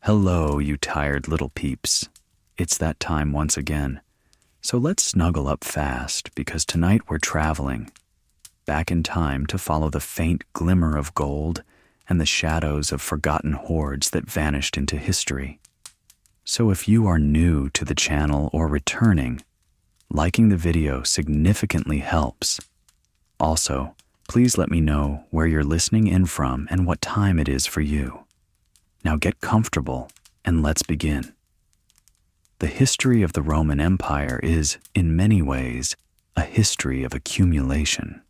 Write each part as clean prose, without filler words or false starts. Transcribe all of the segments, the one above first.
Hello, you tired little peeps. It's that time once again. So let's snuggle up fast because tonight we're traveling back in time to follow the faint glimmer of gold and the shadows of forgotten hoards that vanished into history. So if you are new to the channel or returning, liking the video significantly helps. Also, please let me know where you're listening in from and what time it is for you. Now get comfortable and let's begin. The history of the Roman Empire is, in many ways, a history of accumulation.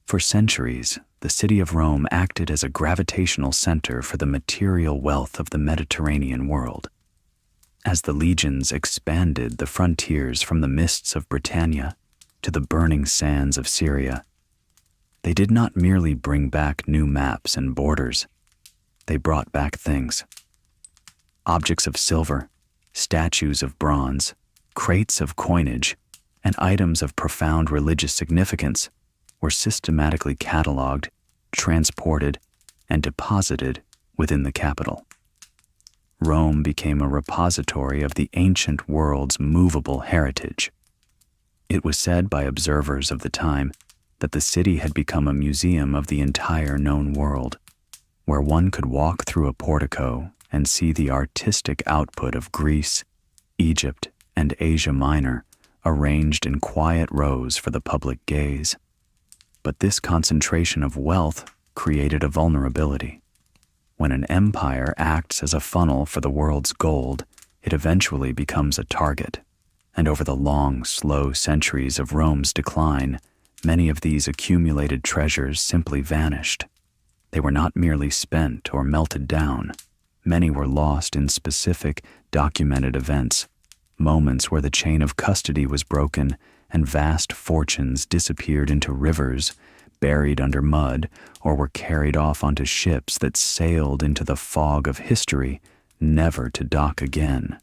For centuries, the city of Rome acted as a gravitational center for the material wealth of the Mediterranean world. As the legions expanded the frontiers from the mists of Britannia to the burning sands of Syria, they did not merely bring back new maps and borders. They brought back things. Objects of silver, statues of bronze, crates of coinage, and items of profound religious significance were systematically cataloged, transported, and deposited within the capital. Rome became a repository of the ancient world's movable heritage. It was said by observers of the time that the city had become a museum of the entire known world, where one could walk through a portico and see the artistic output of Greece, Egypt, and Asia Minor arranged in quiet rows for the public gaze. But this concentration of wealth created a vulnerability. When an empire acts as a funnel for the world's gold, it eventually becomes a target. And over the long, slow centuries of Rome's decline, many of these accumulated treasures simply vanished. They were not merely spent or melted down. Many were lost in specific, documented events, moments where the chain of custody was broken and vast fortunes disappeared into rivers, buried under mud, or were carried off onto ships that sailed into the fog of history, never to dock again.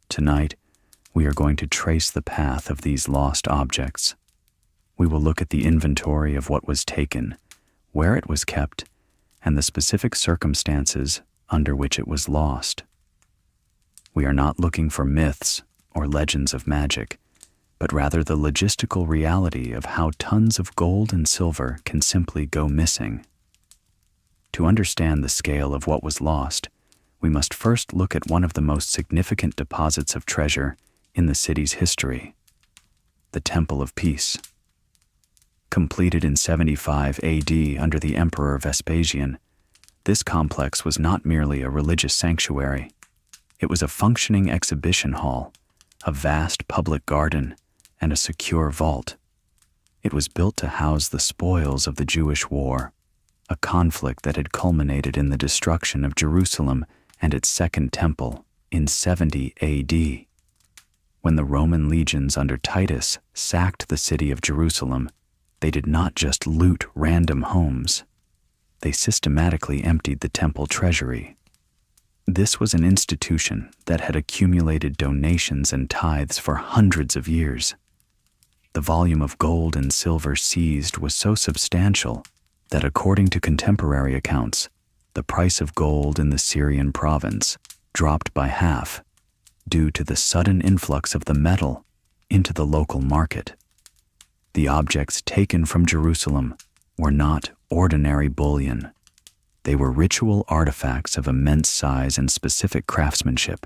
Tonight, we are going to trace the path of these lost objects. We will look at the inventory of what was taken, where it was kept, and the specific circumstances under which it was lost. We are not looking for myths or legends of magic, but rather the logistical reality of how tons of gold and silver can simply go missing. To understand the scale of what was lost, we must first look at one of the most significant deposits of treasure in the city's history, the Temple of Peace. Completed in 75 AD under the Emperor Vespasian, this complex was not merely a religious sanctuary. It was a functioning exhibition hall, a vast public garden, and a secure vault. It was built to house the spoils of the Jewish war, a conflict that had culminated in the destruction of Jerusalem and its second temple in 70 AD. When the Roman legions under Titus sacked the city of Jerusalem, they did not just loot random homes. They systematically emptied the temple treasury. This was an institution that had accumulated donations and tithes for hundreds of years. The volume of gold and silver seized was so substantial that, according to contemporary accounts, the price of gold in the Syrian province dropped by half due to the sudden influx of the metal into the local market. The objects taken from Jerusalem were not ordinary bullion. They were ritual artifacts of immense size and specific craftsmanship.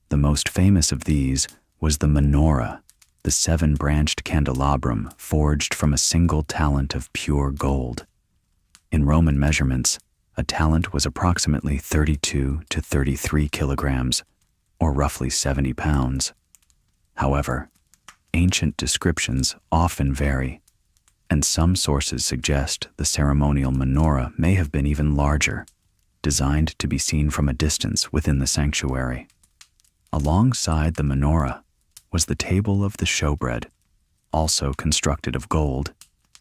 The most famous of these was the Menorah, the 7-branched candelabrum forged from a single talent of pure gold. In Roman measurements, a talent was approximately 32 to 33 kilograms, or roughly 70 pounds. However, ancient descriptions often vary, and some sources suggest the ceremonial menorah may have been even larger, designed to be seen from a distance within the sanctuary. Alongside the menorah was the table of the showbread, also constructed of gold,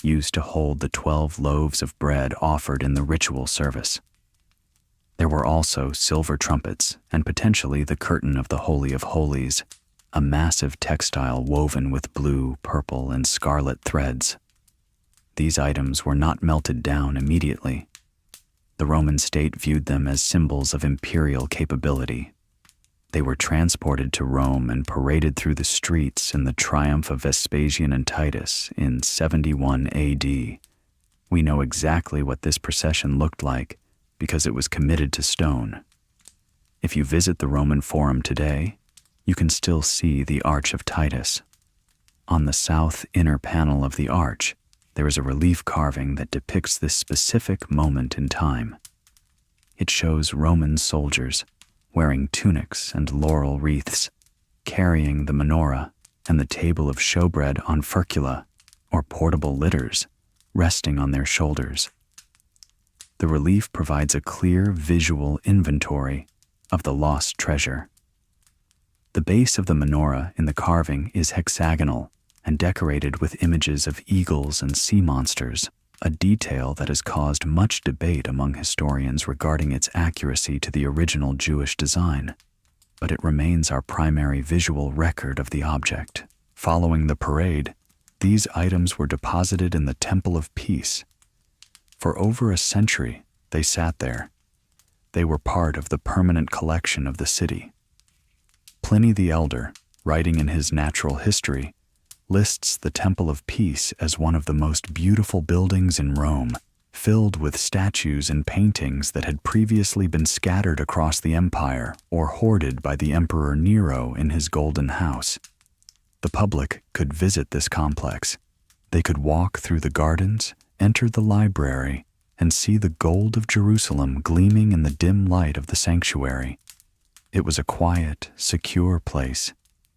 used to hold the 12 loaves of bread offered in the ritual service. There were also silver trumpets and potentially the curtain of the Holy of Holies, a massive textile woven with blue, purple, and scarlet threads. These items were not melted down immediately. The The Roman state viewed them as symbols of imperial capability. They were transported to Rome and paraded through the streets in the triumph of Vespasian and Titus in 71 AD. We know exactly what this procession looked like because it was committed to stone. If you visit the Roman Forum today, you can still see the Arch of Titus. On the south inner panel of the arch, there is a relief carving that depicts this specific moment in time. It shows Roman soldiers wearing tunics and laurel wreaths, carrying the menorah and the table of showbread on furcula, or portable litters, resting on their shoulders. The relief provides a clear visual inventory of the lost treasure. The base of the menorah in the carving is hexagonal and decorated with images of eagles and sea monsters, a detail that has caused much debate among historians regarding its accuracy to the original Jewish design, but it remains our primary visual record of the object. Following the parade, these items were deposited in the Temple of Peace. For over a century, they sat there. They were part of the permanent collection of the city. Pliny the Elder, writing in his Natural History, lists the Temple of Peace as one of the most beautiful buildings in Rome, filled with statues and paintings that had previously been scattered across the empire or hoarded by the Emperor Nero in his Golden House. The public could visit this complex. They could walk through the gardens, enter the library, and see the gold of Jerusalem gleaming in the dim light of the sanctuary. It was a quiet, secure place,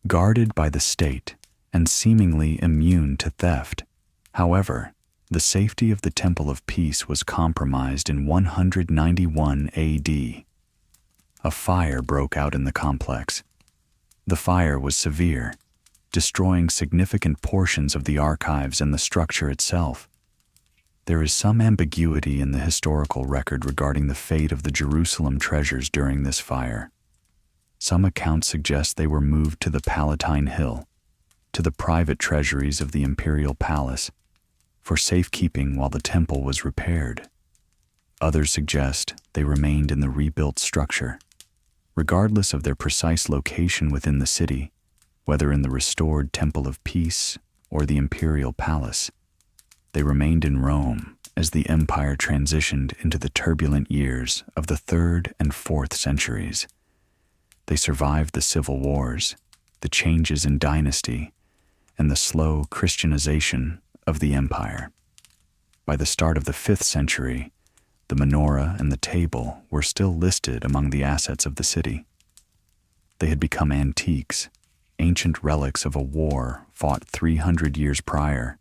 guarded by the state and seemingly immune to theft. However, the safety of the Temple of Peace was compromised in 191 AD. A fire broke out in the complex. The fire was severe, destroying significant portions of the archives and the structure itself. There is some ambiguity in the historical record regarding the fate of the Jerusalem treasures during this fire. Some accounts suggest they were moved to the Palatine Hill, to the private treasuries of the imperial palace, for safekeeping while the temple was repaired. Others suggest they remained in the rebuilt structure. Regardless of their precise location within the city, whether in the restored Temple of Peace or the imperial palace, they remained in Rome as the empire transitioned into the turbulent years of the 3rd and 4th centuries. They survived the civil wars, the changes in dynasty, and the slow Christianization of the empire. By the start of the 5th century, the menorah and the table were still listed among the assets of the city. They had become antiques, ancient relics of a war fought 300 years prior,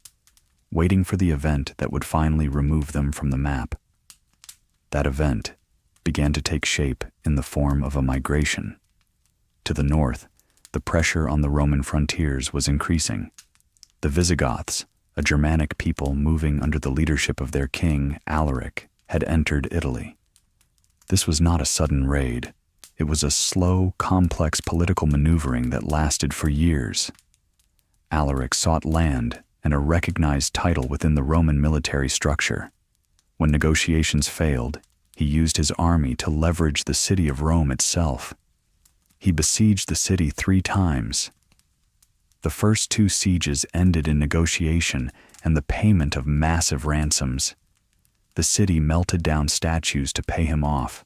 waiting for the event that would finally remove them from the map. That event began to take shape in the form of a migration. To the north, the pressure on the Roman frontiers was increasing. The Visigoths, a Germanic people moving under the leadership of their king, Alaric, had entered Italy. This was not a sudden raid. It was a slow, complex political maneuvering that lasted for years. Alaric sought land and a recognized title within the Roman military structure. When negotiations failed, he used his army to leverage the city of Rome itself. He besieged the city 3 times. The first 2 sieges ended in negotiation and the payment of massive ransoms. The city melted down statues to pay him off.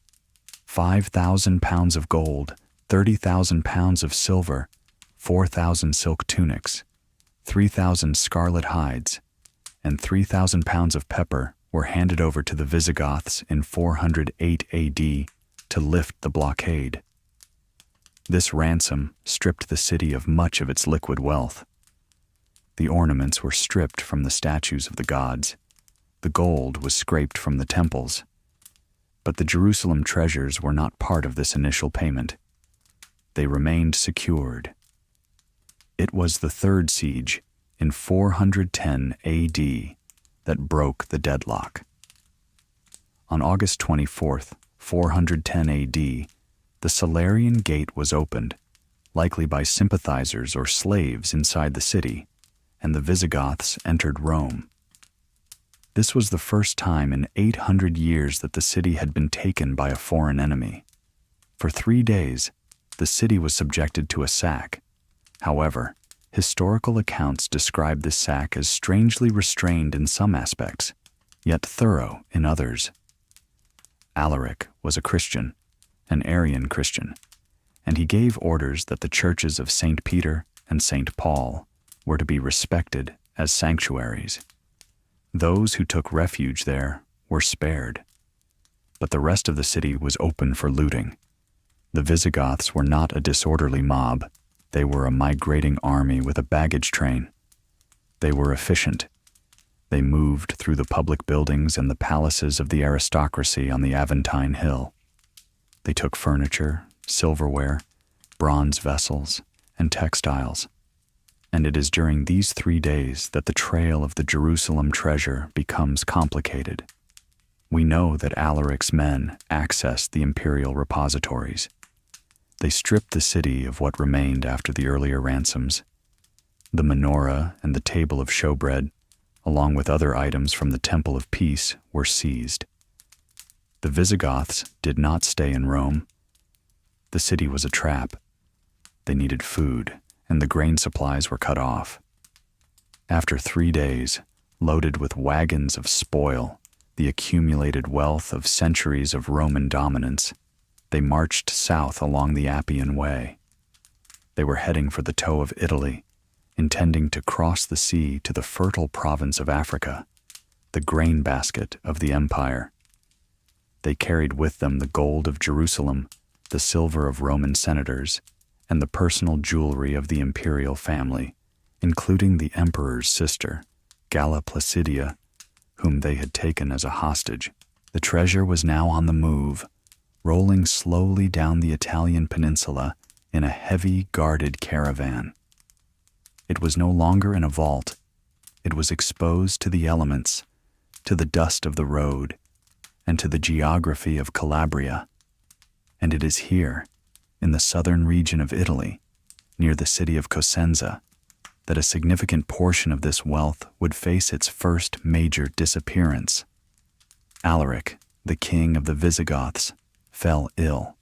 5,000 pounds of gold, 30,000 pounds of silver, 4,000 silk tunics, 3,000 scarlet hides, and 3,000 pounds of pepper were handed over to the Visigoths in 408 AD to lift the blockade. This ransom stripped the city of much of its liquid wealth. The ornaments were stripped from the statues of the gods. The gold was scraped from the temples. But the Jerusalem treasures were not part of this initial payment. They remained secured. It was the 3rd siege in 410 AD that broke the deadlock. On August 24th, 410 AD, the Salarian Gate was opened, likely by sympathizers or slaves inside the city, and the Visigoths entered Rome. This was the first time in 800 years that the city had been taken by a foreign enemy. For 3 days, the city was subjected to a sack. However, historical accounts describe this sack as strangely restrained in some aspects, yet thorough in others. Alaric was a Christian, an Arian Christian, and he gave orders that the churches of St. Peter and St. Paul were to be respected as sanctuaries. Those who took refuge there were spared, but the rest of the city was open for looting. The Visigoths were not a disorderly mob. They were a migrating army with a baggage train. They were efficient. They moved through the public buildings and the palaces of the aristocracy on the Aventine Hill. They took furniture, silverware, bronze vessels, and textiles. And it is during these 3 days that the trail of the Jerusalem treasure becomes complicated. We know that Alaric's men accessed the imperial repositories. They stripped the city of what remained after the earlier ransoms. The menorah and the table of showbread, along with other items from the Temple of Peace, were seized. The Visigoths did not stay in Rome. The city was a trap. They needed food, and the grain supplies were cut off. After 3 days, loaded with wagons of spoil, the accumulated wealth of centuries of Roman dominance, they marched south along the Appian Way. They were heading for the toe of Italy, intending to cross the sea to the fertile province of Africa, the grain basket of the empire. They carried with them the gold of Jerusalem, the silver of Roman senators, and the personal jewelry of the imperial family, including the emperor's sister, Galla Placidia, whom they had taken as a hostage. The treasure was now on the move, rolling slowly down the Italian peninsula in a heavy, guarded caravan. It was no longer in a vault. It was exposed to the elements, to the dust of the road, and to the geography of Calabria. And it is here, in the southern region of Italy, near the city of Cosenza, that a significant portion of this wealth would face its first major disappearance. Alaric, the king of the Visigoths, fell ill.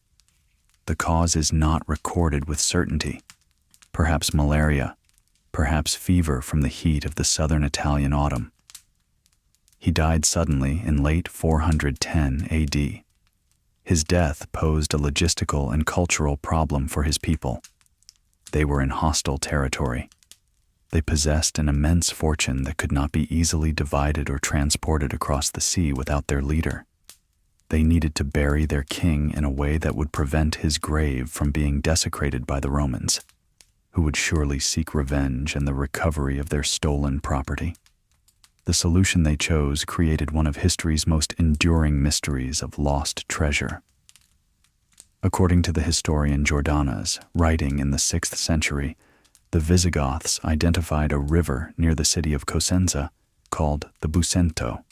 The cause is not recorded with certainty. Perhaps malaria, perhaps fever from the heat of the southern Italian autumn. He died suddenly in late 410 AD. His death posed a logistical and cultural problem for his people. They were in hostile territory. They possessed an immense fortune that could not be easily divided or transported across the sea without their leader. They needed to bury their king in a way that would prevent his grave from being desecrated by the Romans, who would surely seek revenge and the recovery of their stolen property. The solution they chose created one of history's most enduring mysteries of lost treasure. According to the historian Jordanes, writing in the 6th century, the Visigoths identified a river near the city of Cosenza called the Busento.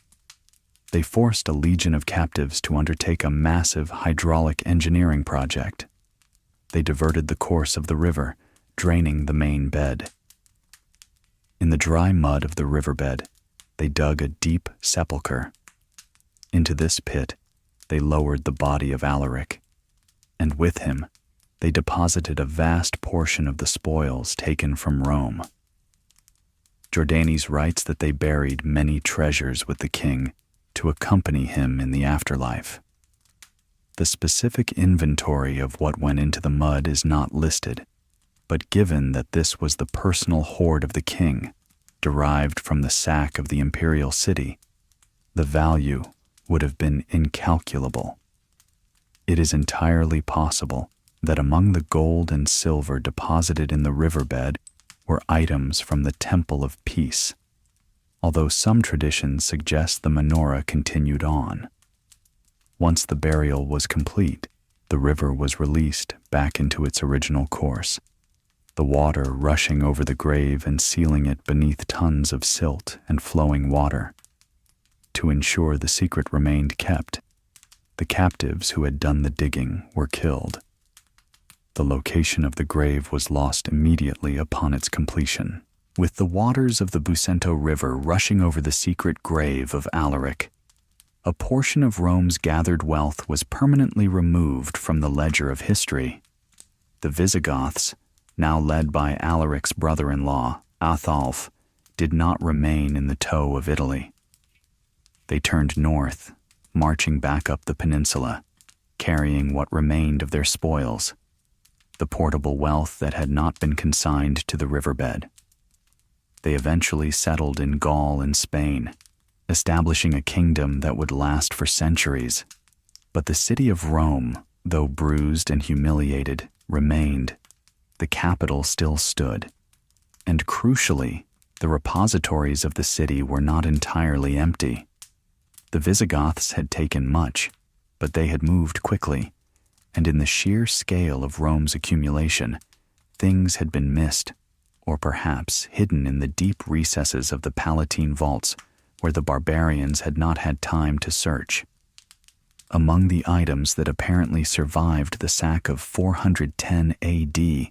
They forced a legion of captives to undertake a massive hydraulic engineering project. They diverted the course of the river, draining the main bed. In the dry mud of the riverbed, they dug a deep sepulchre. Into this pit, they lowered the body of Alaric, and with him, they deposited a vast portion of the spoils taken from Rome. Jordanes writes that they buried many treasures with the king to accompany him in the afterlife. The specific inventory of what went into the mud is not listed, but given that this was the personal hoard of the king, derived from the sack of the imperial city, the value would have been incalculable. It is entirely possible that among the gold and silver deposited in the riverbed were items from the Temple of Peace, although some traditions suggest the Menorah continued on. Once the burial was complete, the river was released back into its original course, the water rushing over the grave and sealing it beneath tons of silt and flowing water. To ensure the secret remained kept, the captives who had done the digging were killed. The location of the grave was lost immediately upon its completion. with the waters of the Busento River rushing over the secret grave of Alaric. A portion of Rome's gathered wealth was permanently removed from the ledger of history. The Visigoths, now led by Alaric's brother-in-law, Athalf, did not remain in the toe of Italy. They turned north, marching back up the peninsula, carrying what remained of their spoils, the portable wealth that had not been consigned to the riverbed. They eventually settled in Gaul and Spain, establishing a kingdom that would last for centuries. But the city of Rome, though bruised and humiliated, remained. The capital still stood. And crucially, the repositories of the city were not entirely empty. The Visigoths had taken much, but they had moved quickly, and in the sheer scale of Rome's accumulation, things had been missed, or perhaps hidden in the deep recesses of the Palatine vaults where the barbarians had not had time to search. Among the items that apparently survived the sack of 410 AD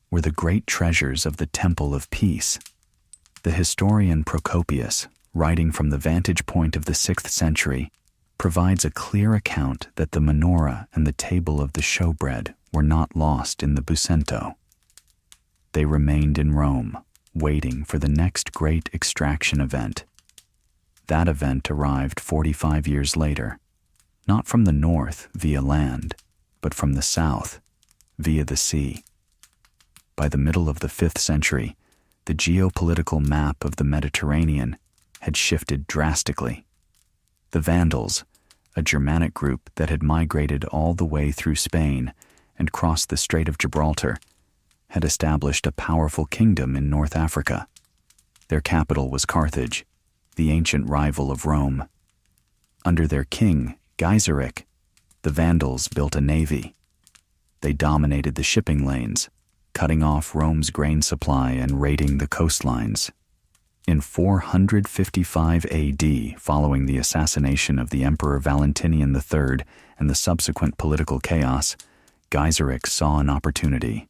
were the great treasures of the Temple of Peace. The historian Procopius, writing from the vantage point of the 6th century, provides a clear account that the Menorah and the table of the showbread were not lost in the Busento. They remained in Rome, waiting for the next great extraction event. That event arrived 45 years later, not from the north via land, but from the south via the sea. By the middle of the 5th century, the geopolitical map of the Mediterranean had shifted drastically. The Vandals, a Germanic group that had migrated all the way through Spain and crossed the Strait of Gibraltar, had established a powerful kingdom in North Africa. Their capital was Carthage, the ancient rival of Rome. Under their king, Gaiseric, the Vandals built a navy. They dominated the shipping lanes, cutting off Rome's grain supply and raiding the coastlines. In 455 AD, following the assassination of the Emperor Valentinian III and the subsequent political chaos, Gaiseric saw an opportunity.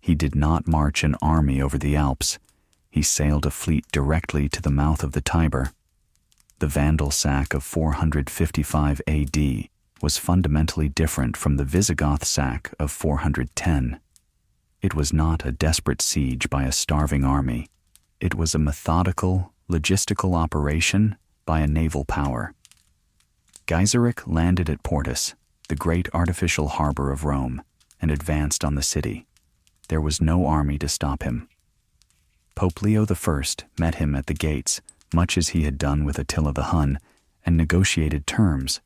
He did not march an army over the Alps. He sailed a fleet directly to the mouth of the Tiber. The Vandal sack of 455 AD was fundamentally different from the Visigoth sack of 410. It was not a desperate siege by a starving army. It was a methodical, logistical operation by a naval power. Gaiseric landed at Portus, the great artificial harbor of Rome, and advanced on the city. There was no army to stop him. Pope Leo I met him at the gates, much as he had done with Attila the Hun, and negotiated terms.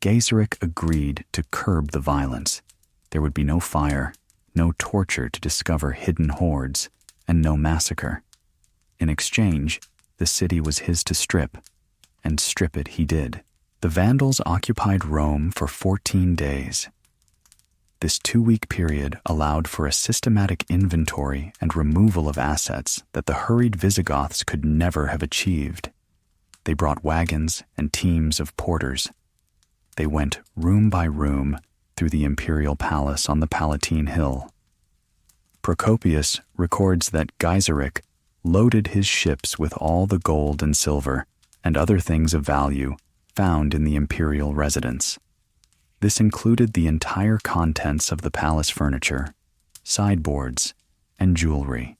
Gaiseric agreed to curb the violence. There would be no fire, no torture to discover hidden hoards, and no massacre. In exchange, the city was his to strip, and strip it he did. The Vandals occupied Rome for 14 days. This 2-week period allowed for a systematic inventory and removal of assets that the hurried Visigoths could never have achieved. They brought wagons and teams of porters. They went room by room through the imperial palace on the Palatine Hill. Procopius records that Gaiseric loaded his ships with all the gold and silver and other things of value found in the imperial residence. This included the entire contents of the palace furniture, sideboards, and jewelry.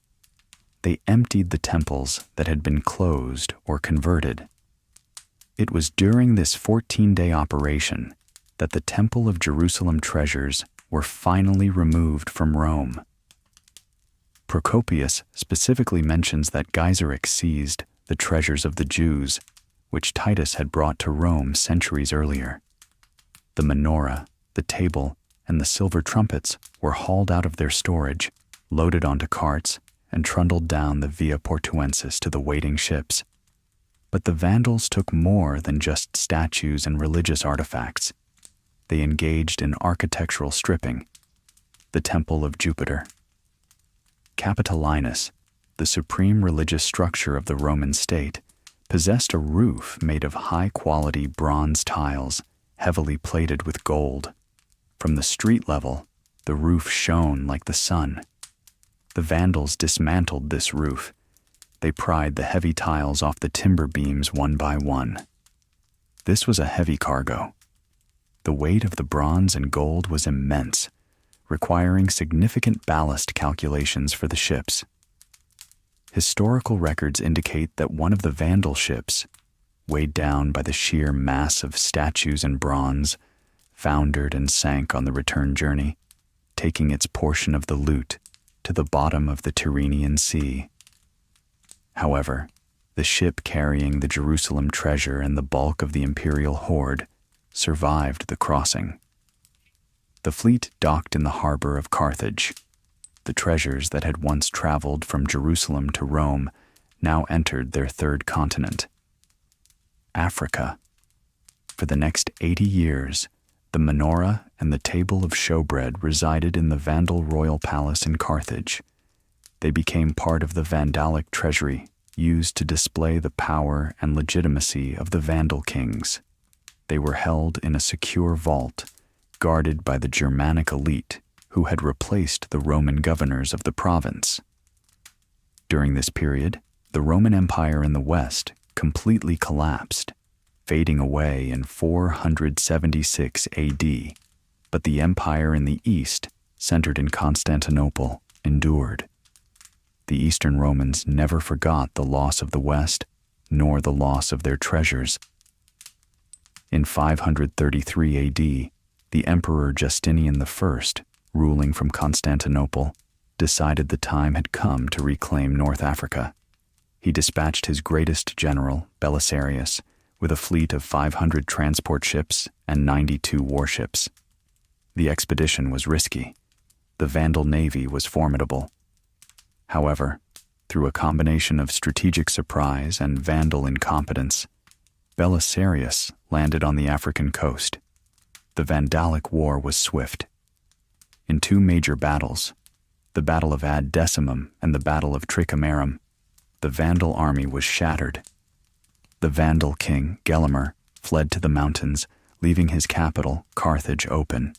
They emptied the temples that had been closed or converted. It was during this 14-day operation that the Temple of Jerusalem treasures were finally removed from Rome. Procopius specifically mentions that Gaiseric seized the treasures of the Jews, which Titus had brought to Rome centuries earlier. The menorah, the table, and the silver trumpets were hauled out of their storage, loaded onto carts, and trundled down the Via Portuensis to the waiting ships. But the Vandals took more than just statues and religious artifacts. They engaged in architectural stripping. The Temple of Jupiter. Capitolinus, the supreme religious structure of the Roman state, possessed a roof made of high-quality bronze tiles, heavily plated with gold. From the street level, the roof shone like the sun. The Vandals dismantled this roof, they pried the heavy tiles off the timber beams one by one. This was a heavy cargo. The weight of the bronze and gold was immense, requiring significant ballast calculations for the ships. Historical records indicate that one of the Vandal ships, weighed down by the sheer mass of statues and bronze, foundered and sank on the return journey, taking its portion of the loot to the bottom of the Tyrrhenian Sea. However, the ship carrying the Jerusalem treasure and the bulk of the imperial hoard survived the crossing. The fleet docked in the harbor of Carthage. The treasures that had once traveled from Jerusalem to Rome now entered their third continent, Africa. For the next 80 years, the Menorah and the table of showbread resided in the Vandal royal palace in Carthage. They became part of the Vandalic treasury, used to display the power and legitimacy of the Vandal kings. They were held in a secure vault, guarded by the Germanic elite who had replaced the Roman governors of the province. During this period, the Roman Empire in the West completely collapsed, fading away in 476 AD, but the empire in the East, centered in Constantinople, endured. The Eastern Romans never forgot the loss of the West, nor the loss of their treasures. In 533 AD, the Emperor Justinian I, ruling from Constantinople, decided the time had come to reclaim North Africa. He dispatched his greatest general, Belisarius, with a fleet of 500 transport ships and 92 warships. The expedition was risky. The Vandal navy was formidable. However, through a combination of strategic surprise and Vandal incompetence, Belisarius landed on the African coast. The Vandalic War was swift. In two major battles, the Battle of Ad Decimum and the Battle of Tricamarum, the Vandal army was shattered. The Vandal king, Gelimer, fled to the mountains, leaving his capital, Carthage, open.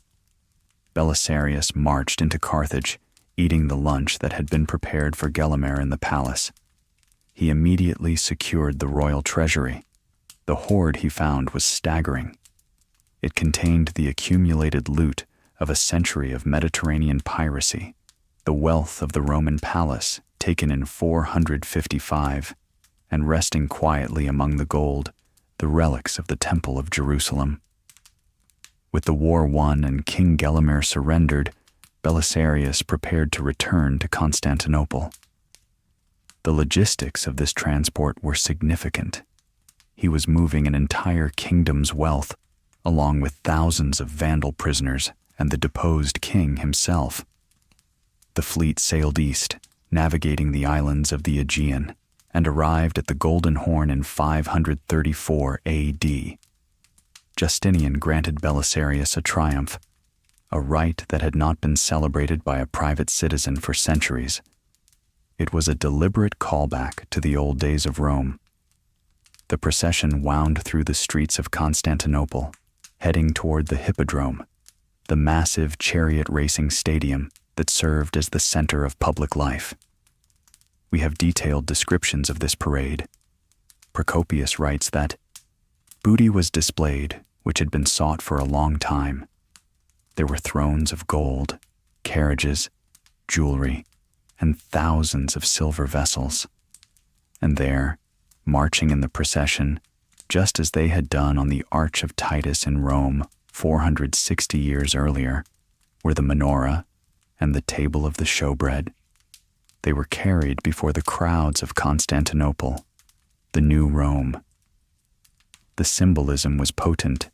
Belisarius marched into Carthage, eating the lunch that had been prepared for Gelimer in the palace. He immediately secured the royal treasury. The hoard he found was staggering. It contained the accumulated loot of a century of Mediterranean piracy, the wealth of the Roman palace taken in 455, and resting quietly among the gold, the relics of the Temple of Jerusalem. With the war won and King Gelimer surrendered, Belisarius prepared to return to Constantinople. The logistics of this transport were significant. He was moving an entire kingdom's wealth, along with thousands of Vandal prisoners and the deposed king himself. The fleet sailed east, navigating the islands of the Aegean, and arrived at the Golden Horn in 534 AD. Justinian granted Belisarius a triumph, a rite that had not been celebrated by a private citizen for centuries. It was a deliberate callback to the old days of Rome. The procession wound through the streets of Constantinople, heading toward the Hippodrome, the massive chariot racing stadium that served as the center of public life. We have detailed descriptions of this parade. Procopius writes that booty was displayed, which had been sought for a long time. There were thrones of gold, carriages, jewelry, and thousands of silver vessels. And there, marching in the procession, just as they had done on the Arch of Titus in Rome 460 years earlier, were the Menorah and the table of the showbread. They were carried before the crowds of Constantinople, the new Rome. The symbolism was potent.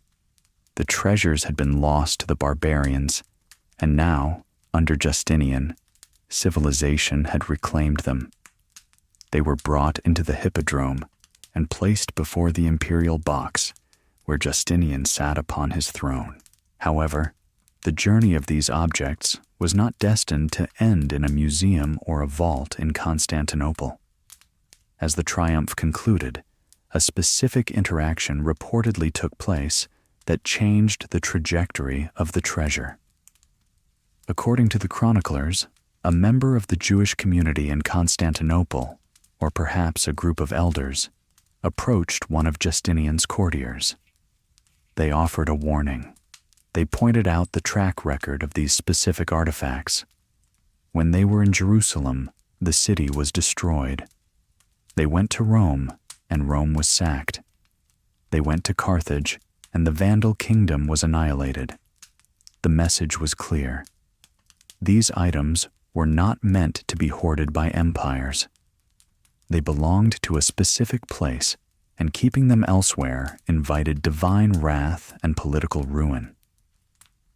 The treasures had been lost to the barbarians, and now, under Justinian, civilization had reclaimed them. They were brought into the Hippodrome and placed before the imperial box, where Justinian sat upon his throne. However, the journey of these objects was not destined to end in a museum or a vault in Constantinople. As the triumph concluded, a specific interaction reportedly took place that changed the trajectory of the treasure. According to the chroniclers, a member of the Jewish community in Constantinople, or perhaps a group of elders, approached one of Justinian's courtiers. They offered a warning. They pointed out the track record of these specific artifacts. When they were in Jerusalem, the city was destroyed. They went to Rome, and Rome was sacked. They went to Carthage, and the Vandal kingdom was annihilated. The message was clear. These items were not meant to be hoarded by empires. They belonged to a specific place, and keeping them elsewhere invited divine wrath and political ruin.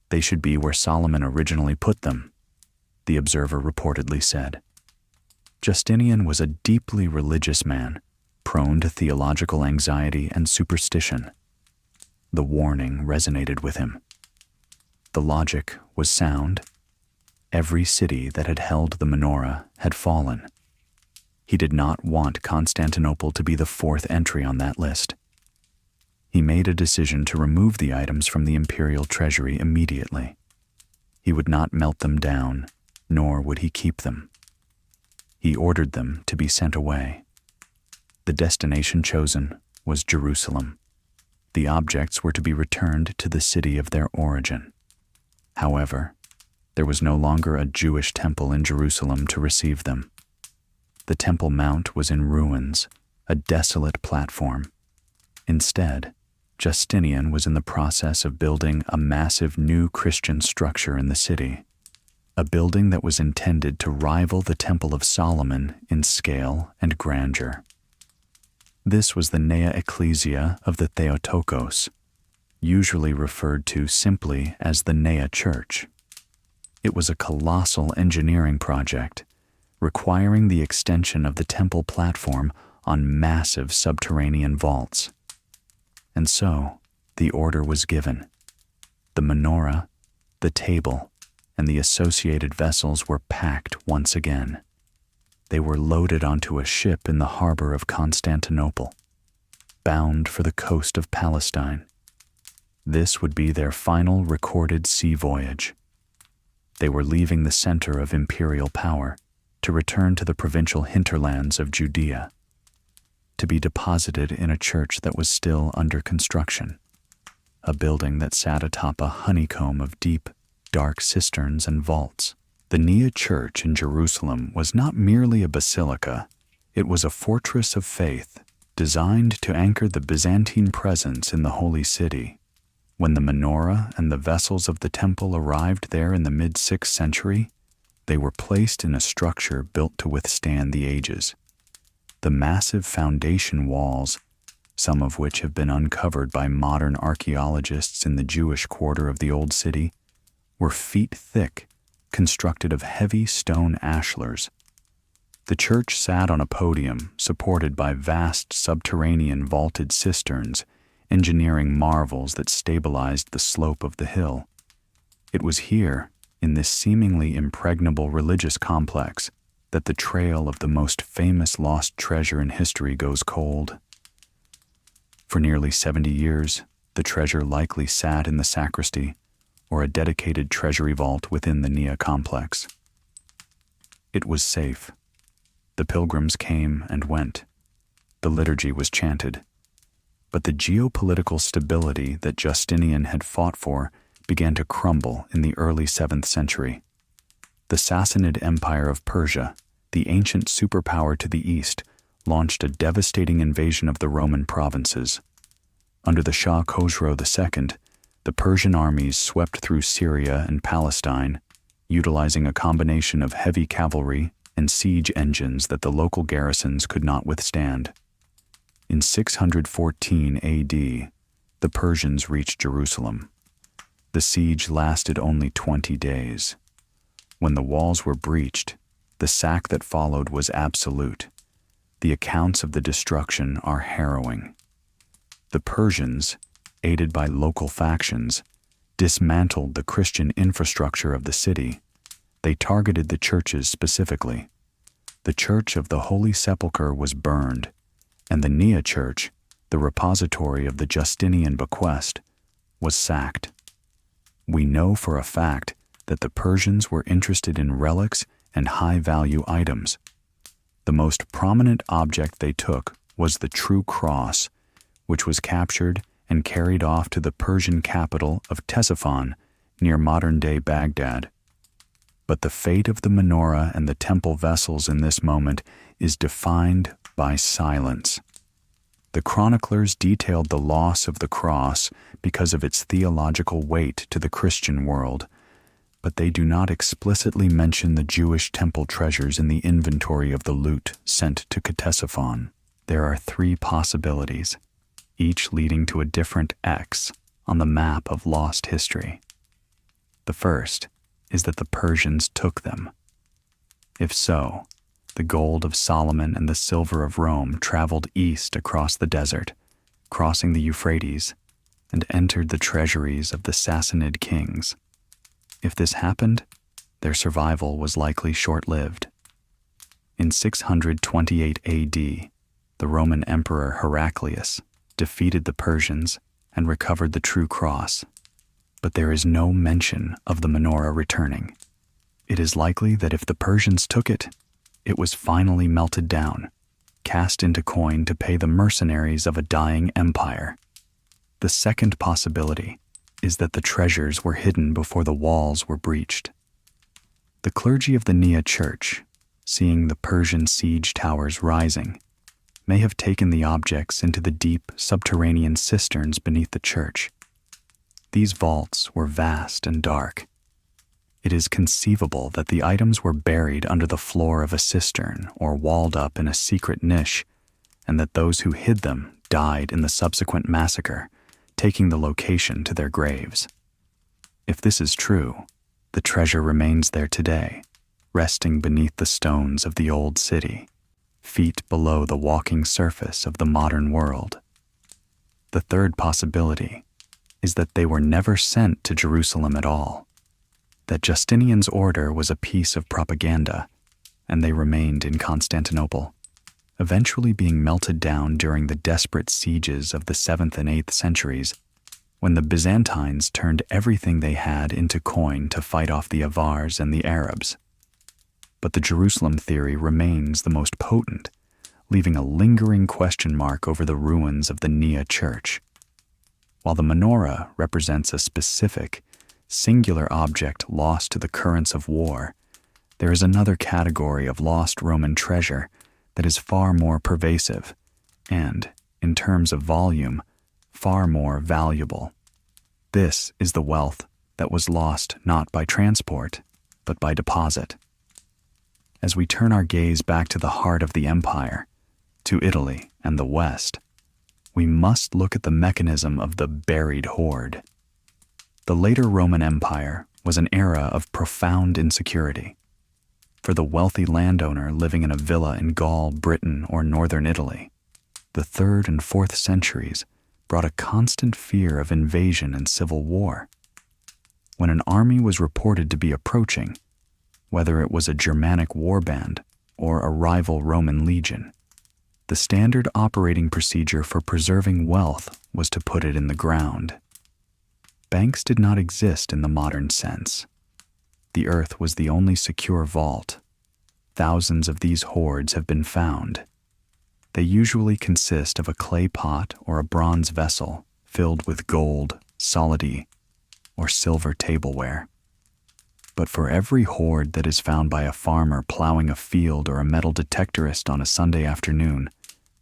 They should be where Solomon originally put them, the Observer reportedly said. Justinian was a deeply religious man, prone to theological anxiety and superstition. The warning resonated with him. The logic was sound. Every city that had held the Menorah had fallen. He did not want Constantinople to be the fourth entry on that list. He made a decision to remove the items from the imperial treasury immediately. He would not melt them down, nor would he keep them. He ordered them to be sent away. The destination chosen was Jerusalem. The objects were to be returned to the city of their origin. However, there was no longer a Jewish temple in Jerusalem to receive them. The Temple Mount was in ruins, a desolate platform. Instead, Justinian was in the process of building a massive new Christian structure in the city, a building that was intended to rival the Temple of Solomon in scale and grandeur. This was the Nea Ecclesia of the Theotokos, usually referred to simply as the Nea Church. It was a colossal engineering project, requiring the extension of the temple platform on massive subterranean vaults. And so, the order was given. The menorah, the table, and the associated vessels were packed once again. They were loaded onto a ship in the harbor of Constantinople, bound for the coast of Palestine. This would be their final recorded sea voyage. They were leaving the center of imperial power to return to the provincial hinterlands of Judea, to be deposited in a church that was still under construction, a building that sat atop a honeycomb of deep, dark cisterns and vaults. The Nea Church in Jerusalem was not merely a basilica, it was a fortress of faith designed to anchor the Byzantine presence in the Holy City. When the menorah and the vessels of the temple arrived there in the mid-6th century, they were placed in a structure built to withstand the ages. The massive foundation walls, some of which have been uncovered by modern archaeologists in the Jewish quarter of the Old City, were feet thick, constructed of heavy stone ashlars. The church sat on a podium supported by vast subterranean vaulted cisterns, engineering marvels that stabilized the slope of the hill. It was here, in this seemingly impregnable religious complex, that the trail of the most famous lost treasure in history goes cold. For nearly 70 years, the treasure likely sat in the sacristy, or a dedicated treasury vault within the Nea complex. It was safe. The pilgrims came and went. The liturgy was chanted. But the geopolitical stability that Justinian had fought for began to crumble in the early 7th century. The Sassanid Empire of Persia, the ancient superpower to the east, launched a devastating invasion of the Roman provinces. Under the Shah Khosrow II, the Persian armies swept through Syria and Palestine, utilizing a combination of heavy cavalry and siege engines that the local garrisons could not withstand. In 614 AD, the Persians reached Jerusalem. The siege lasted only 20 days. When the walls were breached, the sack that followed was absolute. The accounts of the destruction are harrowing. The Persians, aided by local factions, dismantled the Christian infrastructure of the city. They targeted the churches specifically. The Church of the Holy Sepulchre was burned, and the Nea Church, the repository of the Justinian bequest, was sacked. We know for a fact that the Persians were interested in relics and high-value items. The most prominent object they took was the true cross, which was captured and carried off to the Persian capital of Ctesiphon, near modern-day Baghdad. But the fate of the menorah and the temple vessels in this moment is defined by silence. The chroniclers detailed the loss of the cross because of its theological weight to the Christian world, but they do not explicitly mention the Jewish temple treasures in the inventory of the loot sent to Ctesiphon. There are 3 possibilities, each leading to a different X on the map of lost history. The first is that the Persians took them. If so, the gold of Solomon and the silver of Rome traveled east across the desert, crossing the Euphrates, and entered the treasuries of the Sassanid kings. If this happened, their survival was likely short-lived. In 628 AD, the Roman Emperor Heraclius defeated the Persians and recovered the true cross, but there is no mention of the menorah returning. It is likely that if the Persians took it, it was finally melted down, cast into coin to pay the mercenaries of a dying empire. The second possibility is that the treasures were hidden before the walls were breached. The clergy of the Nia Church, seeing the Persian siege towers rising, may have taken the objects into the deep subterranean cisterns beneath the church. These vaults were vast and dark. It is conceivable that the items were buried under the floor of a cistern or walled up in a secret niche, and that those who hid them died in the subsequent massacre, taking the location to their graves. If this is true, the treasure remains there today, resting beneath the stones of the old city, feet below the walking surface of the modern world. The third possibility is that they were never sent to Jerusalem at all, that Justinian's order was a piece of propaganda, and they remained in Constantinople, eventually being melted down during the desperate sieges of the 7th and 8th centuries, when the Byzantines turned everything they had into coin to fight off the Avars and the Arabs. But the Jerusalem theory remains the most potent, leaving a lingering question mark over the ruins of the Nia Church. While the menorah represents a specific, singular object lost to the currents of war, there is another category of lost Roman treasure that is far more pervasive and, in terms of volume, far more valuable. This is the wealth that was lost not by transport, but by deposit. As we turn our gaze back to the heart of the empire, to Italy and the West, we must look at the mechanism of the buried hoard. The later Roman Empire was an era of profound insecurity. For the wealthy landowner living in a villa in Gaul, Britain, or northern Italy, the 3rd and 4th centuries brought a constant fear of invasion and civil war. When an army was reported to be approaching, whether it was a Germanic warband or a rival Roman legion, the standard operating procedure for preserving wealth was to put it in the ground. Banks did not exist in the modern sense. The earth was the only secure vault. Thousands of these hoards have been found. They usually consist of a clay pot or a bronze vessel filled with gold, solidi, or silver tableware. But for every hoard that is found by a farmer plowing a field or a metal detectorist on a Sunday afternoon,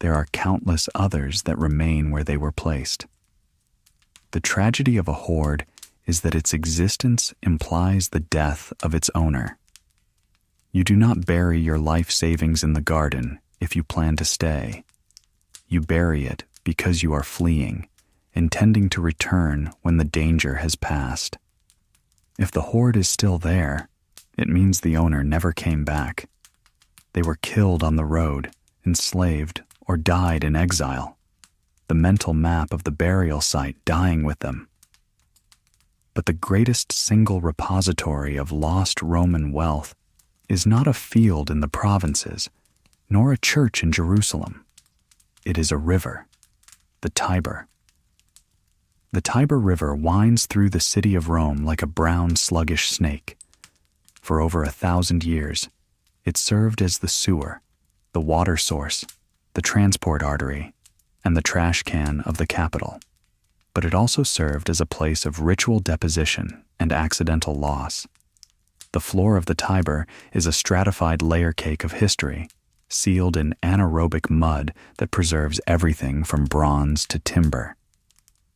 there are countless others that remain where they were placed. The tragedy of a hoard is that its existence implies the death of its owner. You do not bury your life savings in the garden if you plan to stay. You bury it because you are fleeing, intending to return when the danger has passed. If the hoard is still there, it means the owner never came back. They were killed on the road, enslaved, or died in exile, the mental map of the burial site dying with them. But the greatest single repository of lost Roman wealth is not a field in the provinces, nor a church in Jerusalem. It is a river, the Tiber. The Tiber River winds through the city of Rome like a brown, sluggish snake. For over 1,000 years, it served as the sewer, the water source, the transport artery, and the trash can of the capital. But it also served as a place of ritual deposition and accidental loss. The floor of the Tiber is a stratified layer cake of history, sealed in anaerobic mud that preserves everything from bronze to timber.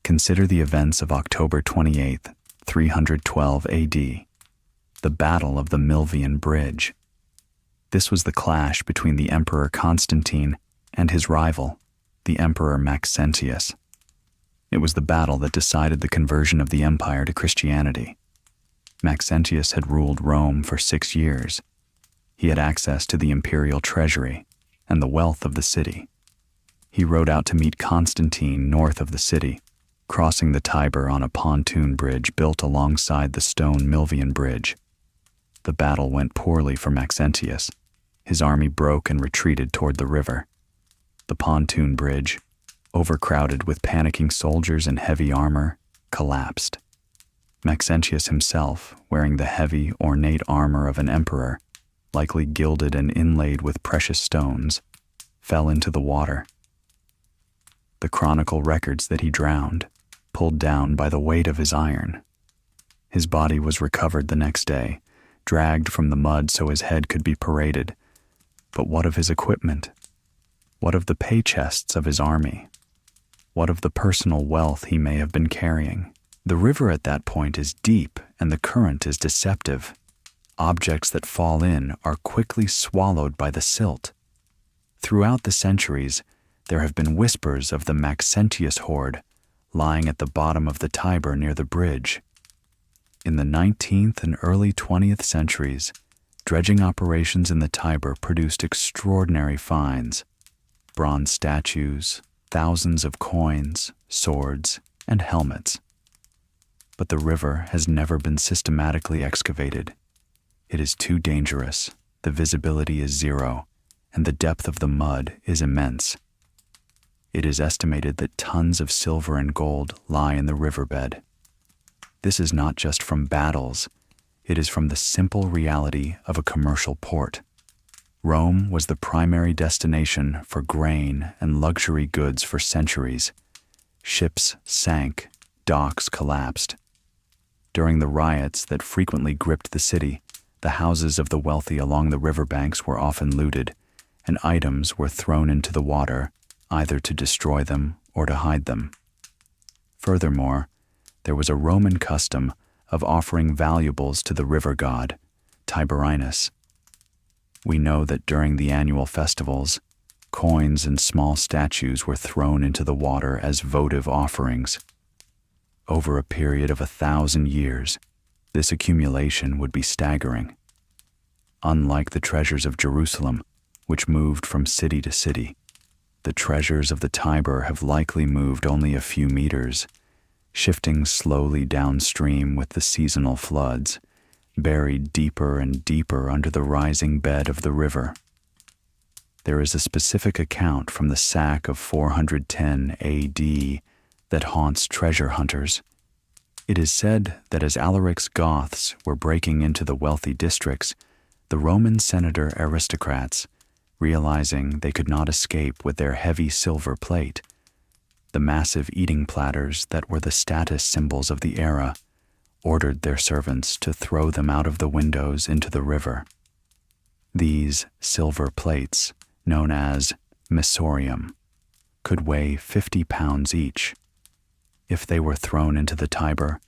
Consider the events of October 28, 312 AD, the Battle of the Milvian Bridge. This was the clash between the Emperor Constantine and his rival, the Emperor Maxentius. It was the battle that decided the conversion of the empire to Christianity. Maxentius had ruled Rome for 6 years. He had access to the imperial treasury and the wealth of the city. He rode out to meet Constantine north of the city, crossing the Tiber on a pontoon bridge built alongside the stone Milvian Bridge. The battle went poorly for Maxentius. His army broke and retreated toward the river. The pontoon bridge, overcrowded with panicking soldiers in heavy armor, collapsed. Maxentius himself, wearing the heavy, ornate armor of an emperor, likely gilded and inlaid with precious stones, fell into the water. The chronicle records that he drowned, pulled down by the weight of his iron. His body was recovered the next day, dragged from the mud so his head could be paraded. But what of his equipment? What of the pay chests of his army? What of the personal wealth he may have been carrying? The river at that point is deep and the current is deceptive. Objects that fall in are quickly swallowed by the silt. Throughout the centuries, there have been whispers of the Maxentius hoard lying at the bottom of the Tiber near the bridge. In the 19th and early 20th centuries, dredging operations in the Tiber produced extraordinary finds: bronze statues, thousands of coins, swords, and helmets. But the river has never been systematically excavated. It is too dangerous, the visibility is zero, and the depth of the mud is immense. It is estimated that tons of silver and gold lie in the riverbed. This is not just from battles, it is from the simple reality of a commercial port. Rome was the primary destination for grain and luxury goods for centuries. Ships sank, docks collapsed. During the riots that frequently gripped the city, the houses of the wealthy along the riverbanks were often looted, and items were thrown into the water, either to destroy them or to hide them. Furthermore, there was a Roman custom of offering valuables to the river god, Tiberinus. We know that during the annual festivals, coins and small statues were thrown into the water as votive offerings. Over a period of 1,000 years, this accumulation would be staggering. Unlike the treasures of Jerusalem, which moved from city to city, the treasures of the Tiber have likely moved only a few meters, shifting slowly downstream with the seasonal floods, buried deeper and deeper under the rising bed of the river. There is a specific account from the sack of 410 AD that haunts treasure hunters. It is said that as Alaric's Goths were breaking into the wealthy districts, the Roman senator aristocrats, realizing they could not escape with their heavy silver plate, the massive eating platters that were the status symbols of the era, ordered their servants to throw them out of the windows into the river. These silver plates, known as messorium, could weigh 50 pounds each. If they were thrown into the Tiber,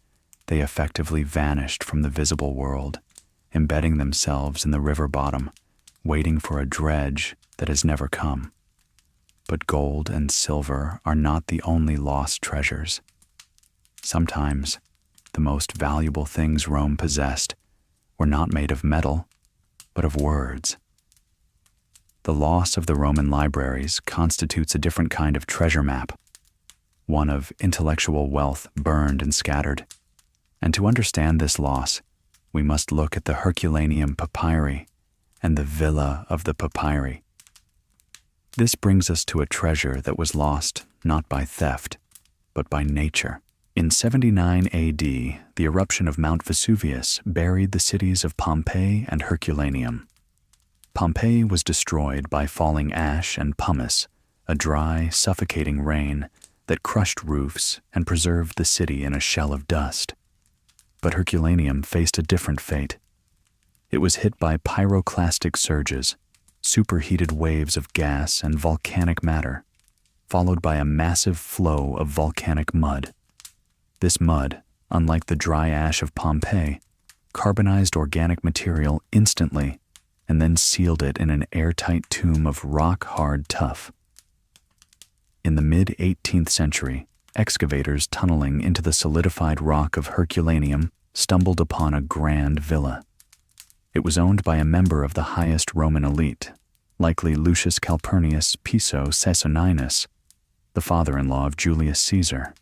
they effectively vanished from the visible world, embedding themselves in the river bottom, waiting for a dredge that has never come. But gold and silver are not the only lost treasures. Sometimes, the most valuable things Rome possessed were not made of metal, but of words. The loss of the Roman libraries constitutes a different kind of treasure map, one of intellectual wealth burned and scattered. And to understand this loss, we must look at the Herculaneum papyri and the Villa of the Papyri. This brings us to a treasure that was lost not by theft, but by nature. In 79 AD, the eruption of Mount Vesuvius buried the cities of Pompeii and Herculaneum. Pompeii was destroyed by falling ash and pumice, a dry, suffocating rain that crushed roofs and preserved the city in a shell of dust. But Herculaneum faced a different fate. It was hit by pyroclastic surges, superheated waves of gas and volcanic matter, followed by a massive flow of volcanic mud. This mud, unlike the dry ash of Pompeii, carbonized organic material instantly and then sealed it in an airtight tomb of rock-hard tuff. In the mid-18th century, excavators tunneling into the solidified rock of Herculaneum stumbled upon a grand villa. It was owned by a member of the highest Roman elite, likely Lucius Calpurnius Piso Caesoninus, the father-in-law of Julius Caesar.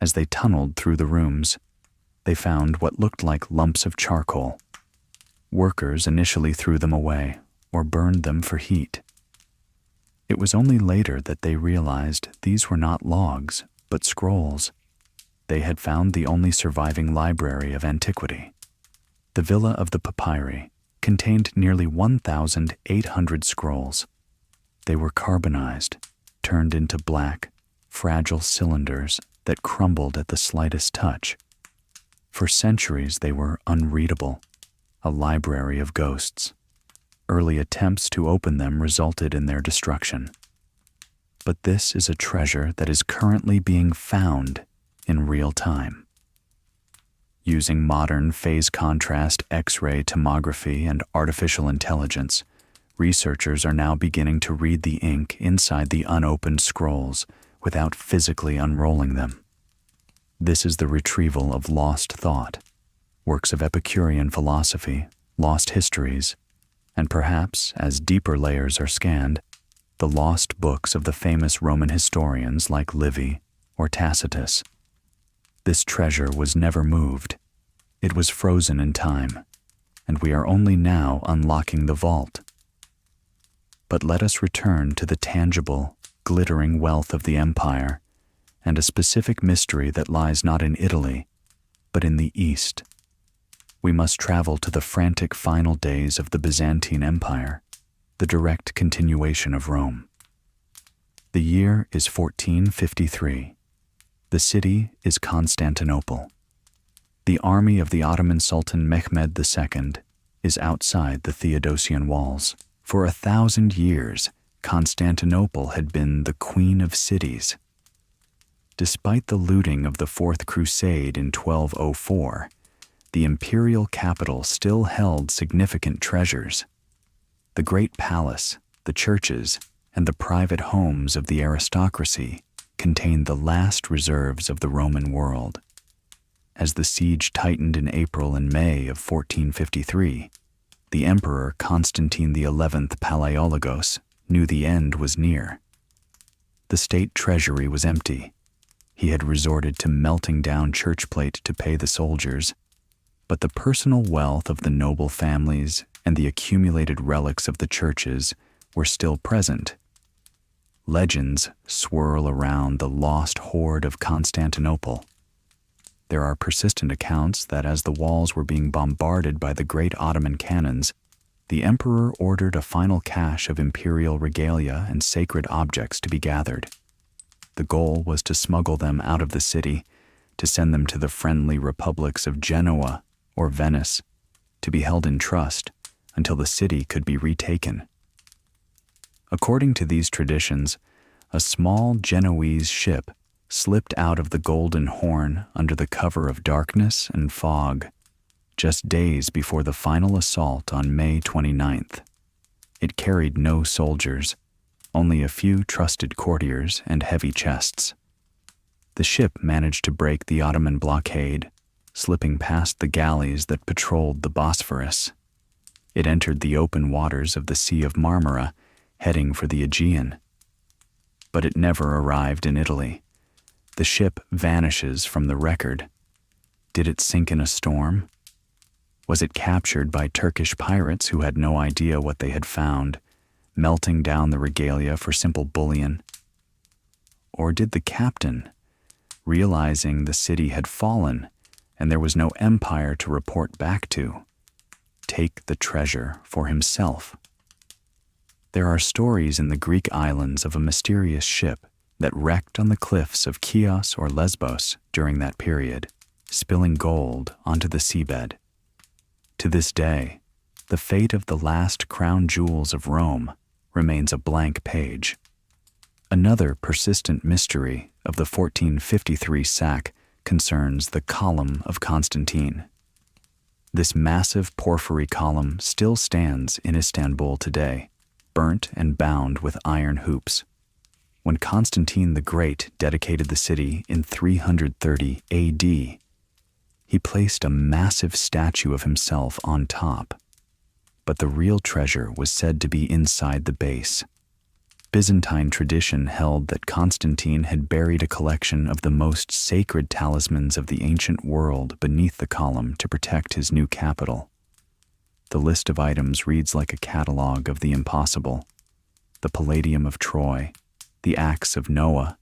As they tunneled through the rooms, they found what looked like lumps of charcoal. Workers initially threw them away or burned them for heat. It was only later that they realized these were not logs, but scrolls. They had found the only surviving library of antiquity. The Villa of the Papyri contained nearly 1,800 scrolls. They were carbonized, turned into black, fragile cylinders that crumbled at the slightest touch. For centuries they were unreadable, a library of ghosts. Early attempts to open them resulted in their destruction. But this is a treasure that is currently being found in real time. Using modern phase contrast X-ray tomography and artificial intelligence, researchers are now beginning to read the ink inside the unopened scrolls without physically unrolling them. This is the retrieval of lost thought, works of Epicurean philosophy, lost histories, and perhaps, as deeper layers are scanned, the lost books of the famous Roman historians like Livy or Tacitus. This treasure was never moved. It was frozen in time, and we are only now unlocking the vault. But let us return to the tangible, glittering wealth of the empire, and a specific mystery that lies not in Italy, but in the East. We must travel to the frantic final days of the Byzantine Empire, the direct continuation of Rome. The year is 1453. The city is Constantinople. The army of the Ottoman Sultan Mehmed II is outside the Theodosian walls. For 1,000 years, Constantinople had been the queen of cities. Despite the looting of the Fourth Crusade in 1204, the imperial capital still held significant treasures. The great palace, the churches, and the private homes of the aristocracy contained the last reserves of the Roman world. As the siege tightened in April and May of 1453, the Emperor Constantine XI Palaiologos knew the end was near. The state treasury was empty. He had resorted to melting down church plate to pay the soldiers, but the personal wealth of the noble families and the accumulated relics of the churches were still present. Legends swirl around the lost hoard of Constantinople. There are persistent accounts that as the walls were being bombarded by the great Ottoman cannons, the emperor ordered a final cache of imperial regalia and sacred objects to be gathered. The goal was to smuggle them out of the city, to send them to the friendly republics of Genoa or Venice, to be held in trust until the city could be retaken. According to these traditions, a small Genoese ship slipped out of the Golden Horn under the cover of darkness and fog, just days before the final assault on May 29th. It carried no soldiers, only a few trusted courtiers and heavy chests. The ship managed to break the Ottoman blockade, slipping past the galleys that patrolled the Bosphorus. It entered the open waters of the Sea of Marmara, heading for the Aegean. But it never arrived in Italy. The ship vanishes from the record. Did it sink in a storm? Was it captured by Turkish pirates who had no idea what they had found, melting down the regalia for simple bullion? Or did the captain, realizing the city had fallen and there was no empire to report back to, take the treasure for himself. There are stories in the Greek islands of a mysterious ship that wrecked on the cliffs of Chios or Lesbos during that period, spilling gold onto the seabed. To this day, the fate of the last crown jewels of Rome remains a blank page. Another persistent mystery of the 1453 sack concerns the Column of Constantine. This massive porphyry column still stands in Istanbul today, burnt and bound with iron hoops. When Constantine the Great dedicated the city in 330 AD, he placed a massive statue of himself on top, but the real treasure was said to be inside the base. Byzantine tradition held that Constantine had buried a collection of the most sacred talismans of the ancient world beneath the column to protect his new capital. The list of items reads like a catalog of the impossible: the Palladium of Troy, the axe of Noah,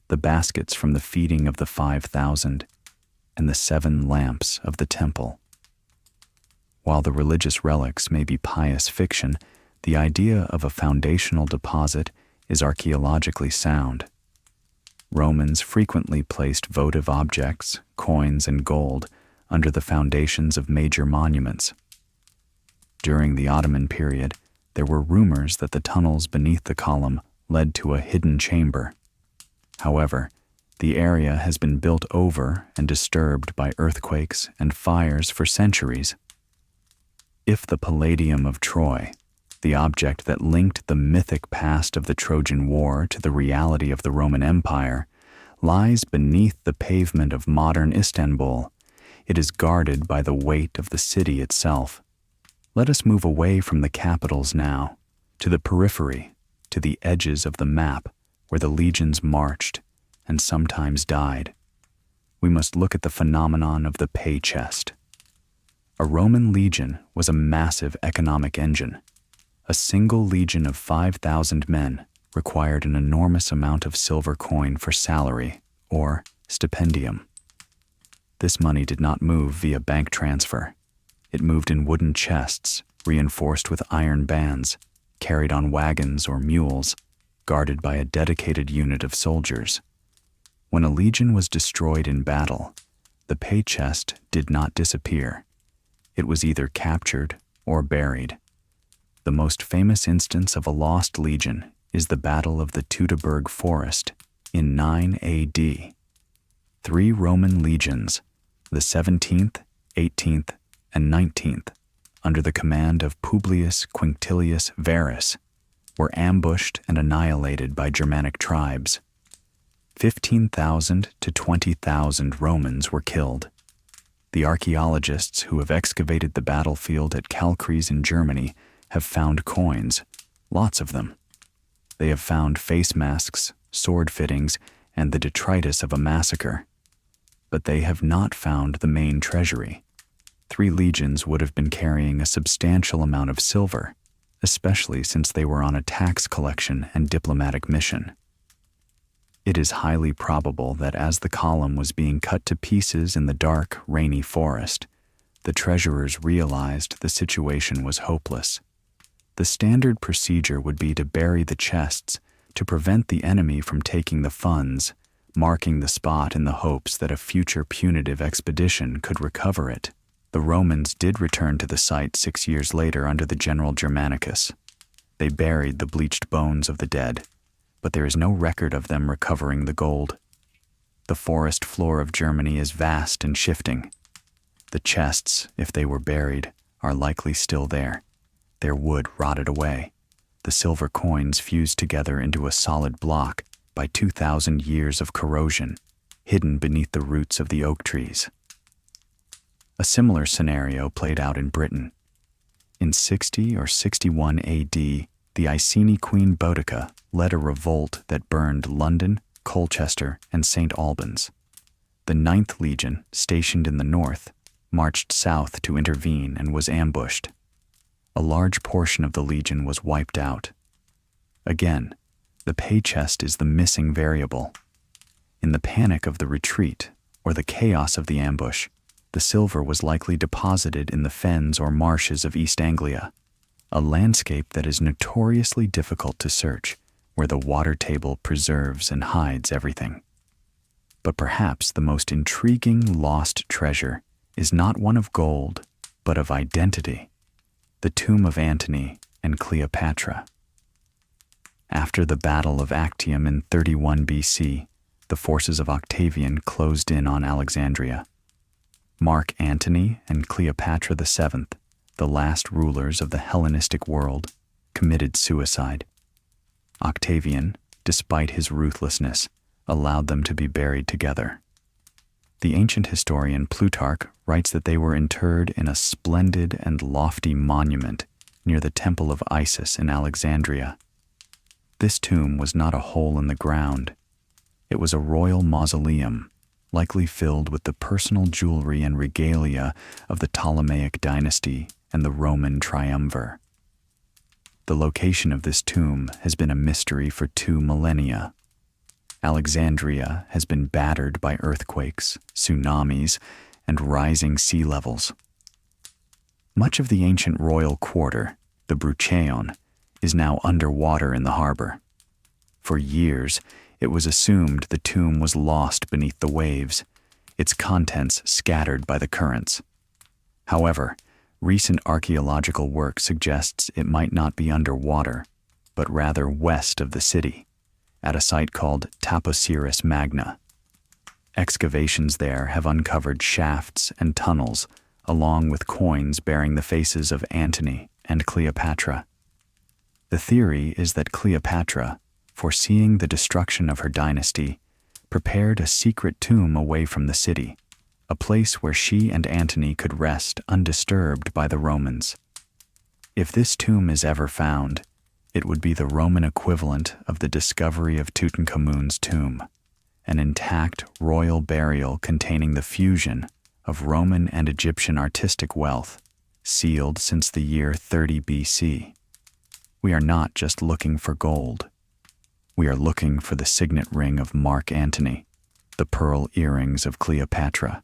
the baskets from the feeding of the 5,000, and the 7 lamps of the temple. While the religious relics may be pious fiction, the idea of a foundational deposit is archaeologically sound. Romans frequently placed votive objects, coins, and gold under the foundations of major monuments. During the Ottoman period, there were rumors that the tunnels beneath the column led to a hidden chamber. However, the area has been built over and disturbed by earthquakes and fires for centuries. If the Palladium of Troy, the object that linked the mythic past of the Trojan War to the reality of the Roman Empire, lies beneath the pavement of modern Istanbul, it is guarded by the weight of the city itself. Let us move away from the capitals now, to the periphery, to the edges of the map where the legions marched and sometimes died. We must look at the phenomenon of the pay chest. A Roman legion was a massive economic engine. A single legion of 5,000 men required an enormous amount of silver coin for salary, or stipendium. This money did not move via bank transfer. It moved in wooden chests, reinforced with iron bands, carried on wagons or mules, guarded by a dedicated unit of soldiers. When a legion was destroyed in battle, the pay chest did not disappear. It was either captured or buried. The most famous instance of a lost legion is the Battle of the Teutoburg Forest in 9 AD. 3 Roman legions, the 17th, 18th, and 19th, under the command of Publius Quinctilius Varus, were ambushed and annihilated by Germanic tribes. 15,000 to 20,000 Romans were killed. The archaeologists who have excavated the battlefield at Kalkries in Germany have found coins, lots of them. They have found face masks, sword fittings, and the detritus of a massacre. But they have not found the main treasury. 3 legions would have been carrying a substantial amount of silver, especially since they were on a tax collection and diplomatic mission. It is highly probable that as the column was being cut to pieces in the dark, rainy forest, the treasurers realized the situation was hopeless. The standard procedure would be to bury the chests to prevent the enemy from taking the funds, marking the spot in the hopes that a future punitive expedition could recover it. The Romans did return to the site 6 years later under the general Germanicus. They buried the bleached bones of the dead, but there is no record of them recovering the gold. The forest floor of Germany is vast and shifting. The chests, if they were buried, are likely still there. Their wood rotted away. The silver coins fused together into a solid block by 2,000 years of corrosion, hidden beneath the roots of the oak trees. A similar scenario played out in Britain. In 60 or 61 AD, the Iceni Queen Boudica led a revolt that burned London, Colchester, and St. Albans. The 9th Legion, stationed in the north, marched south to intervene and was ambushed. A large portion of the legion was wiped out. Again, the pay chest is the missing variable. In the panic of the retreat, or the chaos of the ambush, The silver was likely deposited in the fens or marshes of East Anglia, a landscape that is notoriously difficult to search, where the water table preserves and hides everything. But perhaps the most intriguing lost treasure is not one of gold, but of identity: the tomb of Antony and Cleopatra. After the Battle of Actium in 31 BC, the forces of Octavian closed in on Alexandria. Mark Antony and Cleopatra VII, the last rulers of the Hellenistic world, committed suicide. Octavian, despite his ruthlessness, allowed them to be buried together. The ancient historian Plutarch writes that they were interred in a splendid and lofty monument near the Temple of Isis in Alexandria. This tomb was not a hole in the ground. It was a royal mausoleum, likely filled with the personal jewelry and regalia of the Ptolemaic dynasty and the Roman triumvir. The location of this tomb has been a mystery for 2 millennia. Alexandria has been battered by earthquakes, tsunamis, and rising sea levels. Much of the ancient royal quarter, the Brucheion, is now underwater in the harbor. For years, it was assumed the tomb was lost beneath the waves, its contents scattered by the currents. However, recent archaeological work suggests it might not be underwater, but rather west of the city, at a site called Taposiris Magna. Excavations there have uncovered shafts and tunnels, along with coins bearing the faces of Antony and Cleopatra. The theory is that Cleopatra, foreseeing the destruction of her dynasty, prepared a secret tomb away from the city, a place where she and Antony could rest undisturbed by the Romans. If this tomb is ever found, it would be the Roman equivalent of the discovery of Tutankhamun's tomb, an intact royal burial containing the fusion of Roman and Egyptian artistic wealth, sealed since the year 30 BC. We are not just looking for gold. We are looking for the signet ring of Mark Antony, the pearl earrings of Cleopatra,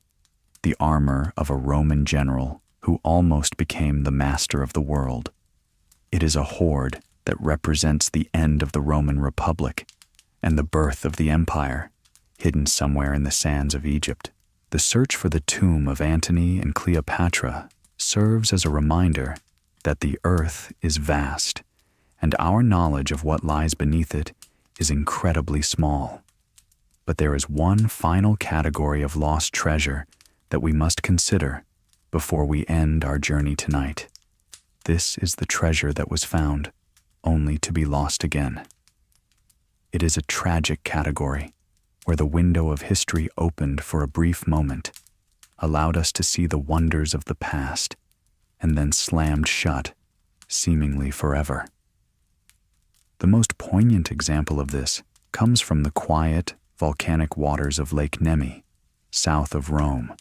the armor of a Roman general who almost became the master of the world. It is a hoard that represents the end of the Roman Republic and the birth of the empire, hidden somewhere in the sands of Egypt. The search for the tomb of Antony and Cleopatra serves as a reminder that the earth is vast, and our knowledge of what lies beneath it is incredibly small. But there is one final category of lost treasure that we must consider before we end our journey tonight. This is the treasure that was found, only to be lost again. It is a tragic category, where the window of history opened for a brief moment, allowed us to see the wonders of the past, and then slammed shut, seemingly forever. The most poignant example of this comes from the quiet, volcanic waters of Lake Nemi, south of Rome.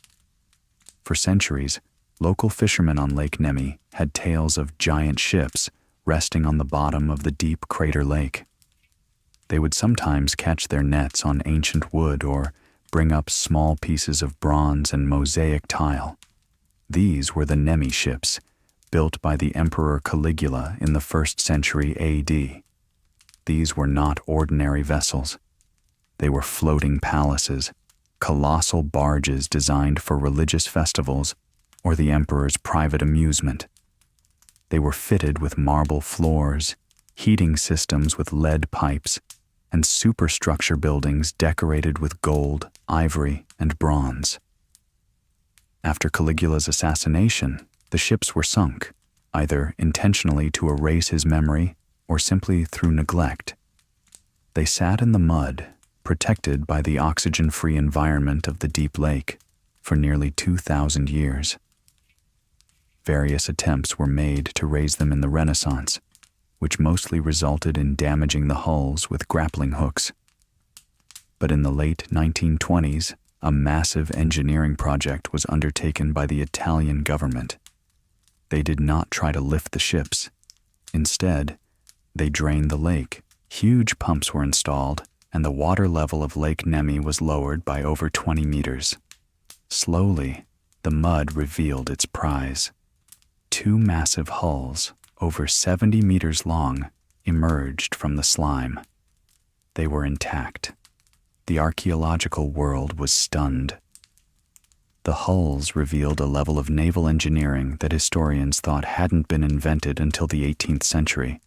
For centuries, local fishermen on Lake Nemi had tales of giant ships resting on the bottom of the deep crater lake. They would sometimes catch their nets on ancient wood or bring up small pieces of bronze and mosaic tile. These were the Nemi ships, built by the Emperor Caligula in the 1st century AD. These were not ordinary vessels. They were floating palaces, colossal barges designed for religious festivals or the emperor's private amusement. They were fitted with marble floors, heating systems with lead pipes, and superstructure buildings decorated with gold, ivory, and bronze. After Caligula's assassination, the ships were sunk, either intentionally to erase his memory or simply through neglect. They sat in the mud, protected by the oxygen-free environment of the deep lake, for nearly 2,000 years. Various attempts were made to raise them in the Renaissance, which mostly resulted in damaging the hulls with grappling hooks. But in the late 1920s, a massive engineering project was undertaken by the Italian government. They did not try to lift the ships. Instead, they drained the lake. Huge pumps were installed, and the water level of Lake Nemi was lowered by over 20 meters. Slowly, the mud revealed its prize. Two massive hulls, over 70 meters long, emerged from the slime. They were intact. The archaeological world was stunned. The hulls revealed a level of naval engineering that historians thought hadn't been invented until the 18th century.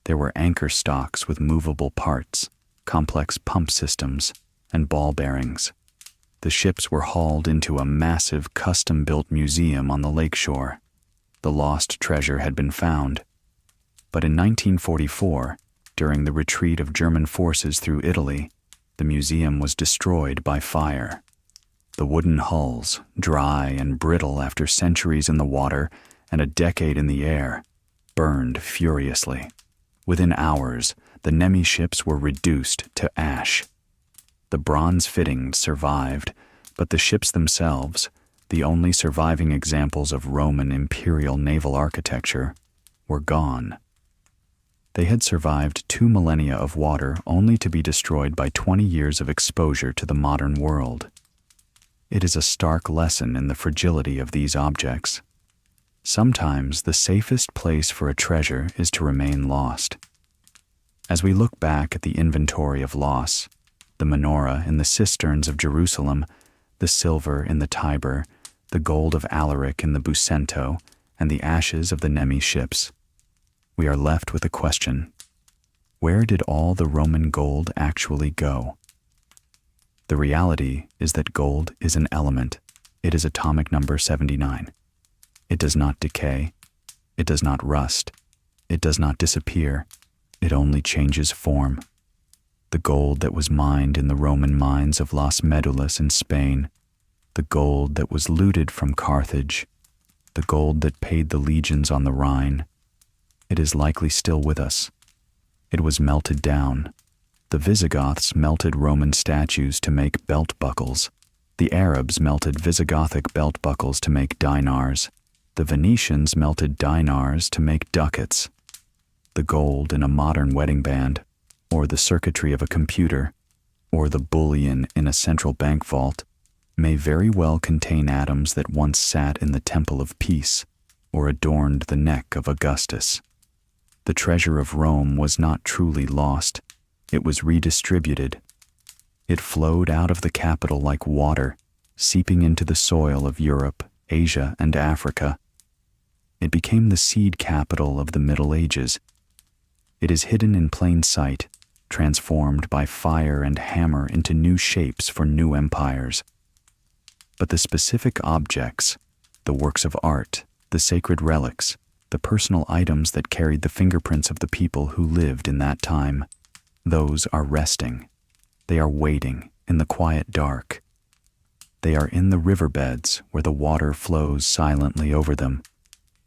There were anchor stocks with movable parts, complex pump systems, and ball bearings. The ships were hauled into a massive custom-built museum on the lakeshore. The lost treasure had been found. But in 1944, during the retreat of German forces through Italy, the museum was destroyed by fire. The wooden hulls, dry and brittle after centuries in the water and a decade in the air, burned furiously. Within hours, the Nemi ships were reduced to ash. The bronze fittings survived, but the ships themselves, the only surviving examples of Roman imperial naval architecture, were gone. They had survived 2 millennia of water only to be destroyed by 20 years of exposure to the modern world. It is a stark lesson in the fragility of these objects. Sometimes the safest place for a treasure is to remain lost. As we look back at the inventory of loss, the menorah in the cisterns of Jerusalem, the silver in the Tiber, the gold of Alaric in the Bucento, and the ashes of the Nemi ships, we are left with a question: where did all the Roman gold actually go? The reality is that gold is an element. It is atomic number 79. It does not decay. It does not rust. It does not disappear. It only changes form. The gold that was mined in the Roman mines of Las Medulas in Spain, the gold that was looted from Carthage, the gold that paid the legions on the Rhine, it is likely still with us. It was melted down. The Visigoths melted Roman statues to make belt buckles. The Arabs melted Visigothic belt buckles to make dinars. The Venetians melted dinars to make ducats. The gold in a modern wedding band, or the circuitry of a computer, or the bullion in a central bank vault, may very well contain atoms that once sat in the Temple of Peace, or adorned the neck of Augustus. The treasure of Rome was not truly lost. It was redistributed. It flowed out of the capital like water, seeping into the soil of Europe, Asia, and Africa. It became the seed capital of the Middle Ages. It is hidden in plain sight, transformed by fire and hammer into new shapes for new empires. But the specific objects, the works of art, the sacred relics, the personal items that carried the fingerprints of the people who lived in that time, those are resting. They are waiting in the quiet dark. They are in the riverbeds where the water flows silently over them,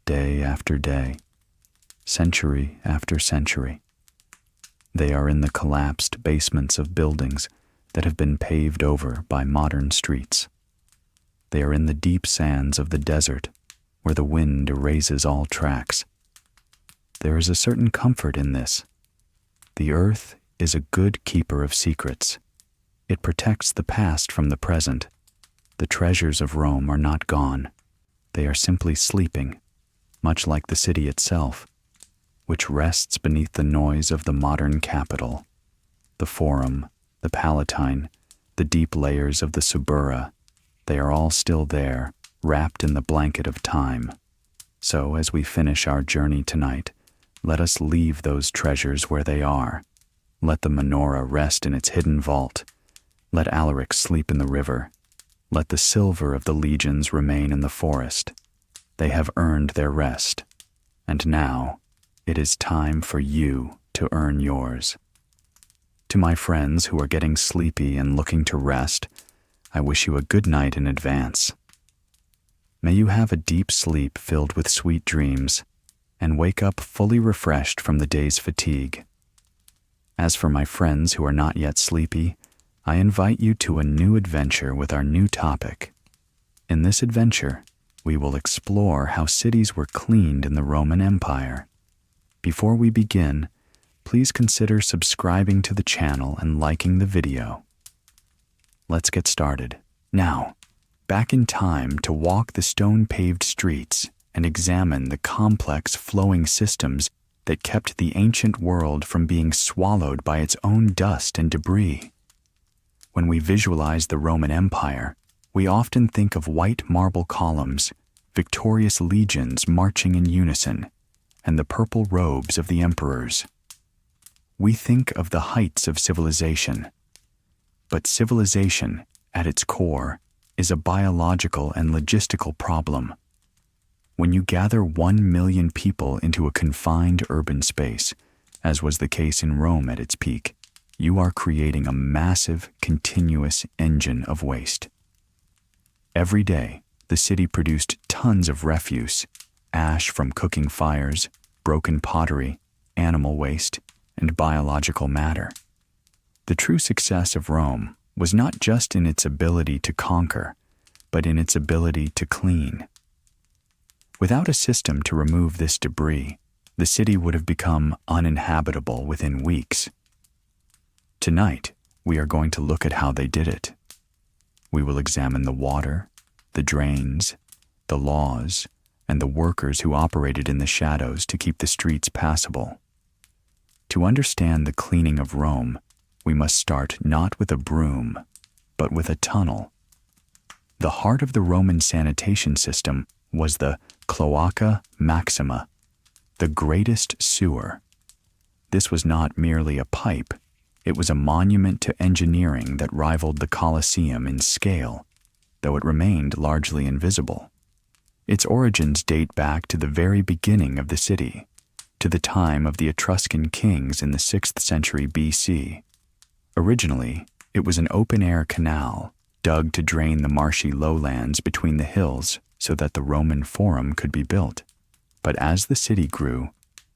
day after day, century after century. They are in the collapsed basements of buildings that have been paved over by modern streets. They are in the deep sands of the desert where the wind erases all tracks. There is a certain comfort in this. The earth is a good keeper of secrets. It protects the past from the present. The treasures of Rome are not gone. They are simply sleeping, much like the city itself, which rests beneath the noise of the modern capital, the Forum, the Palatine, the deep layers of the Suburra. They are all still there, wrapped in the blanket of time. So as we finish our journey tonight, let us leave those treasures where they are. Let the menorah rest in its hidden vault. Let Alaric sleep in the river. Let the silver of the legions remain in the forest. They have earned their rest. And now, it is time for you to earn yours. To my friends who are getting sleepy and looking to rest, I wish you a good night in advance. May you have a deep sleep filled with sweet dreams, and wake up fully refreshed from the day's fatigue. As for my friends who are not yet sleepy, I invite you to a new adventure with our new topic. In this adventure, we will explore how cities were cleaned in the Roman Empire. Before we begin, please consider subscribing to the channel and liking the video. Let's get started. Now, back in time to walk the stone-paved streets and examine the complex flowing systems that kept the ancient world from being swallowed by its own dust and debris. When we visualize the Roman Empire, we often think of white marble columns, victorious legions marching in unison, and the purple robes of the emperors. We think of the heights of civilization. But civilization, at its core, is a biological and logistical problem. When you gather 1 million people into a confined urban space, as was the case in Rome at its peak, you are creating a massive, continuous engine of waste. Every day, the city produced tons of refuse, ash from cooking fires, broken pottery, animal waste, and biological matter. The true success of Rome was not just in its ability to conquer, but in its ability to clean. Without a system to remove this debris, the city would have become uninhabitable within weeks. Tonight, we are going to look at how they did it. We will examine the water, the drains, the laws, and the workers who operated in the shadows to keep the streets passable. To understand the cleaning of Rome, we must start not with a broom, but with a tunnel. The heart of the Roman sanitation system was the Cloaca Maxima, the greatest sewer. This was not merely a pipe, it was a monument to engineering that rivaled the Colosseum in scale, though it remained largely invisible. Its origins date back to the very beginning of the city, to the time of the Etruscan kings in the 6th century BC. Originally, it was an open-air canal dug to drain the marshy lowlands between the hills so that the Roman Forum could be built. But as the city grew,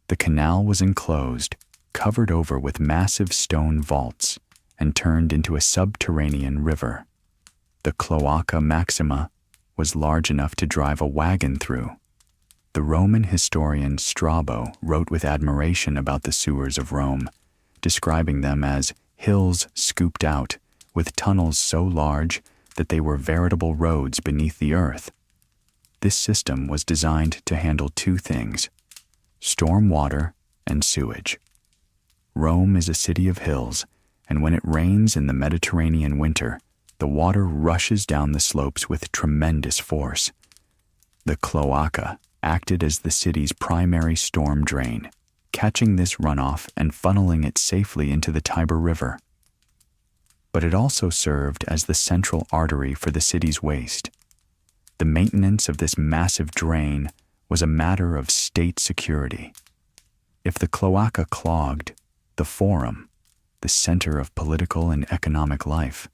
the canal was enclosed, covered over with massive stone vaults, and turned into a subterranean river. The Cloaca Maxima was large enough to drive a wagon through. The Roman historian Strabo wrote with admiration about the sewers of Rome, describing them as hills scooped out, with tunnels so large that they were veritable roads beneath the earth. This system was designed to handle two things: storm water and sewage. Rome is a city of hills, and when it rains in the Mediterranean winter, the water rushes down the slopes with tremendous force. The cloaca acted as the city's primary storm drain, catching this runoff and funneling it safely into the Tiber River. But it also served as the central artery for the city's waste. The maintenance of this massive drain was a matter of state security. If the cloaca clogged, the Forum, the center of political and economic life,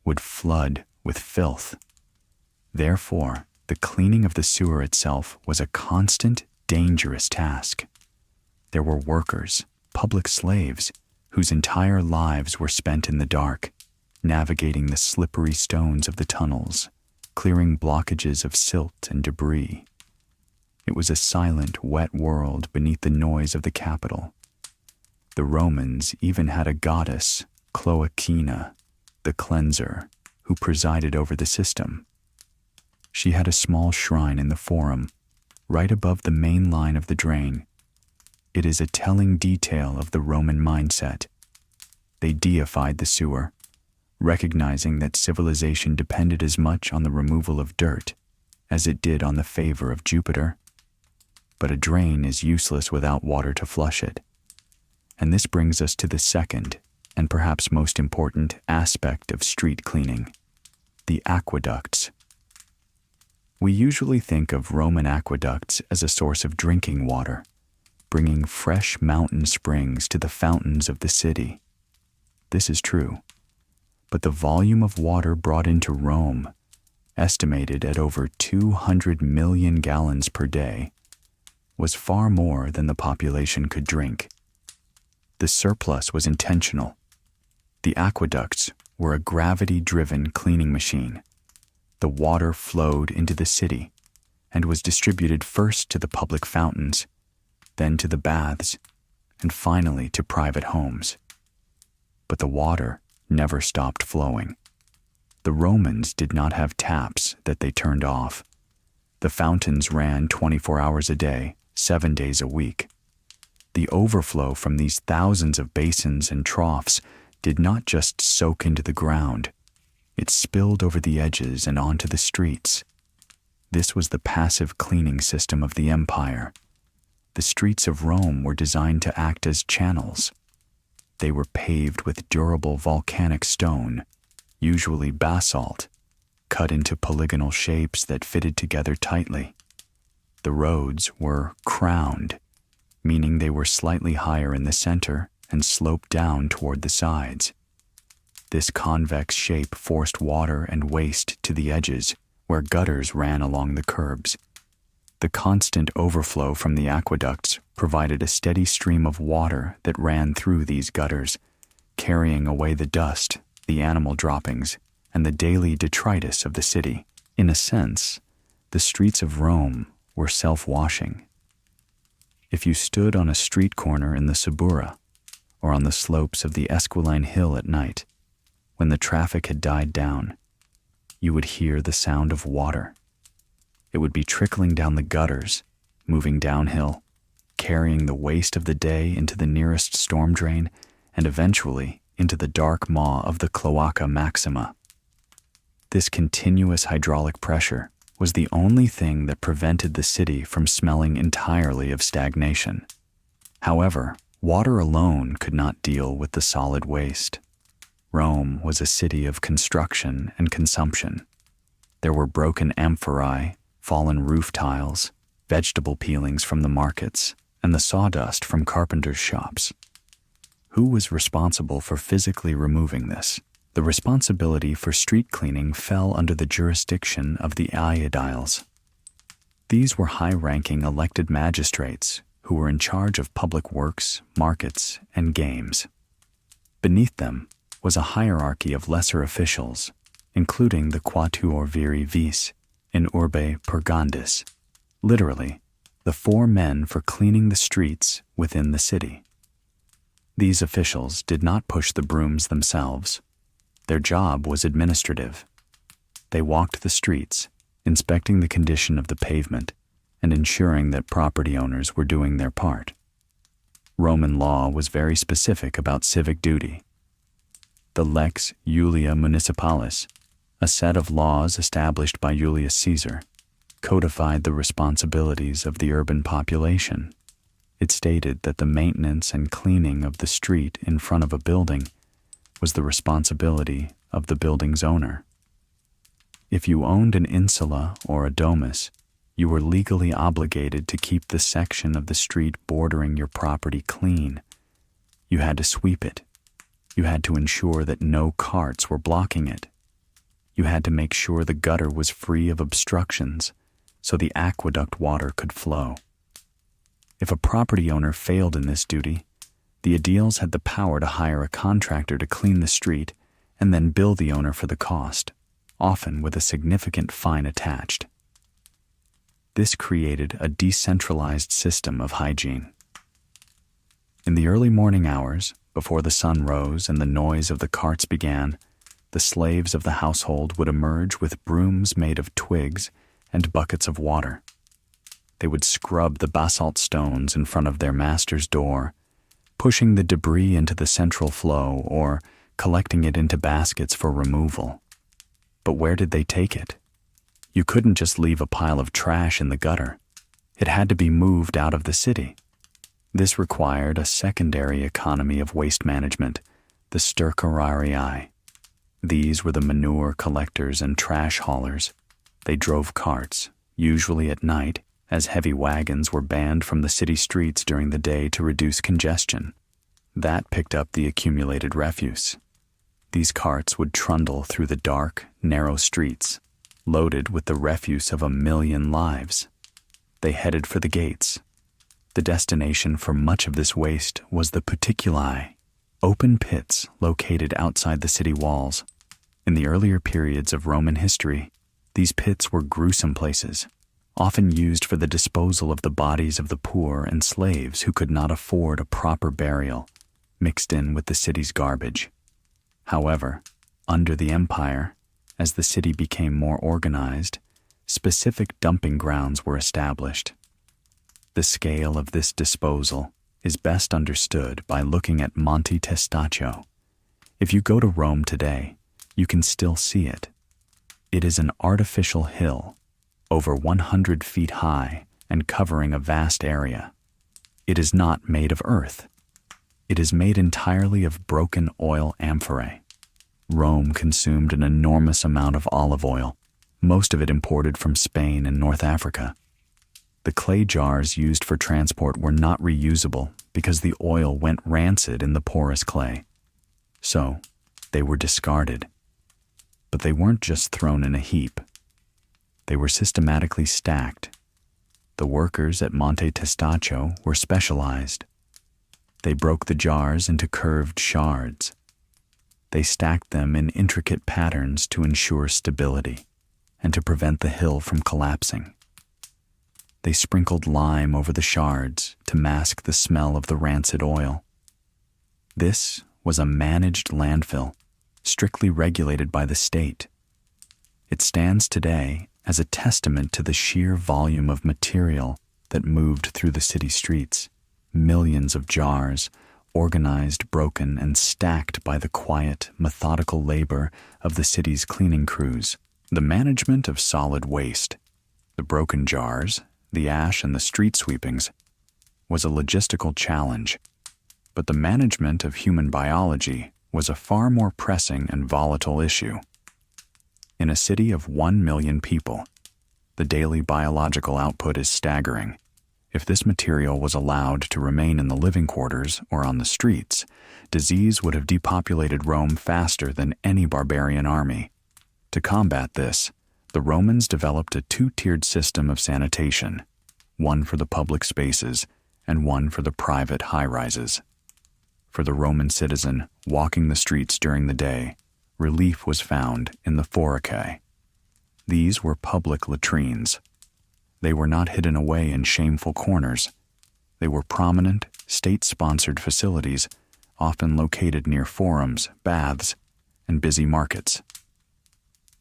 would flood with filth. Therefore, the cleaning of the sewer itself was a constant, dangerous task. There were workers, public slaves, whose entire lives were spent in the dark, navigating the slippery stones of the tunnels, clearing blockages of silt and debris. It was a silent, wet world beneath the noise of the capital. The Romans even had a goddess, Cloacina, the cleanser, who presided over the system. She had a small shrine in the Forum, right above the main line of the drain. It is a telling detail of the Roman mindset. They deified the sewer, recognizing that civilization depended as much on the removal of dirt as it did on the favor of Jupiter. But a drain is useless without water to flush it. And this brings us to the second, and perhaps most important, aspect of street cleaning: the aqueducts. We usually think of Roman aqueducts as a source of drinking water, bringing fresh mountain springs to the fountains of the city. This is true, but the volume of water brought into Rome, estimated at over 200 million gallons per day, was far more than the population could drink. The surplus was intentional. The aqueducts were a gravity-driven cleaning machine. The water flowed into the city and was distributed first to the public fountains, then to the baths, and finally to private homes. But the water never stopped flowing. The Romans did not have taps that they turned off. The fountains ran 24 hours a day, 7 days a week. The overflow from these thousands of basins and troughs did not just soak into the ground. It spilled over the edges and onto the streets. This was the passive cleaning system of the empire. The streets of Rome were designed to act as channels. They were paved with durable volcanic stone, usually basalt, cut into polygonal shapes that fitted together tightly. The roads were crowned, meaning they were slightly higher in the center and sloped down toward the sides. This convex shape forced water and waste to the edges, where gutters ran along the curbs. The constant overflow from the aqueducts provided a steady stream of water that ran through these gutters, carrying away the dust, the animal droppings, and the daily detritus of the city. In a sense, the streets of Rome were self-washing. If you stood on a street corner in the Suburra, or on the slopes of the Esquiline Hill at night, when the traffic had died down, you would hear the sound of water. It would be trickling down the gutters, moving downhill, carrying the waste of the day into the nearest storm drain, and eventually into the dark maw of the Cloaca Maxima. This continuous hydraulic pressure was the only thing that prevented the city from smelling entirely of stagnation. However, water alone could not deal with the solid waste. Rome was a city of construction and consumption. There were broken amphorae, fallen roof tiles, vegetable peelings from the markets, and the sawdust from carpenters' shops. Who was responsible for physically removing this? The responsibility for street cleaning fell under the jurisdiction of the aediles. These were high-ranking elected magistrates who were in charge of public works, markets, and games. Beneath them was a hierarchy of lesser officials, including the quatuor viri vis in urbe purgandis, literally, the 4 men for cleaning the streets within the city. These officials did not push the brooms themselves. Their job was administrative. They walked the streets, inspecting the condition of the pavement and ensuring that property owners were doing their part. Roman law was very specific about civic duty. The Lex Iulia Municipalis, a set of laws established by Julius Caesar, codified the responsibilities of the urban population. It stated that the maintenance and cleaning of the street in front of a building was the responsibility of the building's owner. If you owned an insula or a domus, you were legally obligated to keep the section of the street bordering your property clean. You had to sweep it. You had to ensure that no carts were blocking it. You had to make sure the gutter was free of obstructions so the aqueduct water could flow. If a property owner failed in this duty, the aediles had the power to hire a contractor to clean the street and then bill the owner for the cost, often with a significant fine attached. This created a decentralized system of hygiene. In the early morning hours, before the sun rose and the noise of the carts began, the slaves of the household would emerge with brooms made of twigs and buckets of water. They would scrub the basalt stones in front of their master's door, pushing the debris into the central flow or collecting it into baskets for removal. But where did they take it? You couldn't just leave a pile of trash in the gutter. It had to be moved out of the city. This required a secondary economy of waste management, the stercorarii. These were the manure collectors and trash haulers. They drove carts, usually at night, as heavy wagons were banned from the city streets during the day to reduce congestion. That picked up the accumulated refuse. These carts would trundle through the dark, narrow streets, loaded with the refuse of 1 million lives. They headed for the gates. The destination for much of this waste was the puticuli, open pits located outside the city walls. In the earlier periods of Roman history, these pits were gruesome places, often used for the disposal of the bodies of the poor and slaves who could not afford a proper burial, mixed in with the city's garbage. However, under the empire, As the city became more organized, specific dumping grounds were established. The scale of this disposal is best understood by looking at Monte Testaccio. If you go to Rome today, you can still see it. It is an artificial hill, over 100 feet high and covering a vast area. It is not made of earth. It is made entirely of broken oil amphorae. Rome consumed an enormous amount of olive oil, most of it imported from Spain and North Africa. The clay jars used for transport were not reusable because the oil went rancid in the porous clay. So, they were discarded. But they weren't just thrown in a heap. They were systematically stacked. The workers at Monte Testaccio were specialized. They broke the jars into curved shards. They stacked them in intricate patterns to ensure stability and to prevent the hill from collapsing. They sprinkled lime over the shards to mask the smell of the rancid oil. This was a managed landfill, strictly regulated by the state. It stands today as a testament to the sheer volume of material that moved through the city streets. Millions of jars, organized, broken, and stacked by the quiet, methodical labor of the city's cleaning crews. The management of solid waste, the broken jars, the ash, and the street sweepings, was a logistical challenge. But the management of human biology was a far more pressing and volatile issue. In a city of 1 million people, the daily biological output is staggering. If this material was allowed to remain in the living quarters or on the streets, disease would have depopulated Rome faster than any barbarian army. To combat this, the Romans developed a two-tiered system of sanitation, one for the public spaces and one for the private high-rises. For the Roman citizen walking the streets during the day, relief was found in the foracae. These were public latrines. They were not hidden away in shameful corners. They were prominent, state-sponsored facilities, often located near forums, baths, and busy markets.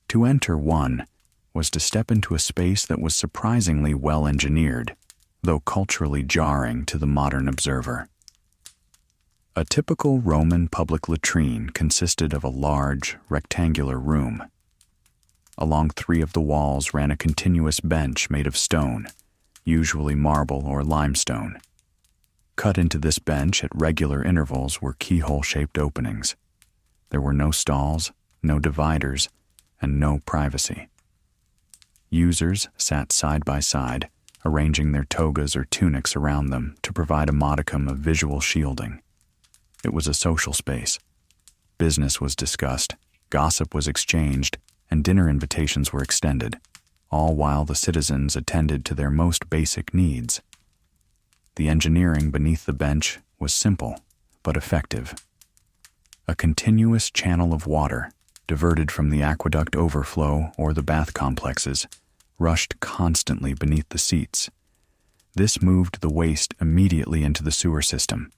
To enter one was to step into a space that was surprisingly well-engineered, though culturally jarring to the modern observer. A typical Roman public latrine consisted of a large, rectangular room. Along 3 of the walls ran a continuous bench made of stone, usually marble or limestone. Cut into this bench at regular intervals were keyhole-shaped openings. There were no stalls, no dividers, and no privacy. Users sat side by side, arranging their togas or tunics around them to provide a modicum of visual shielding. It was a social space. Business was discussed, gossip was exchanged, and dinner invitations were extended, all while the citizens attended to their most basic needs. The engineering beneath the bench was simple, but effective. A continuous channel of water, diverted from the aqueduct overflow or the bath complexes, rushed constantly beneath the seats. This moved the waste immediately into the sewer system,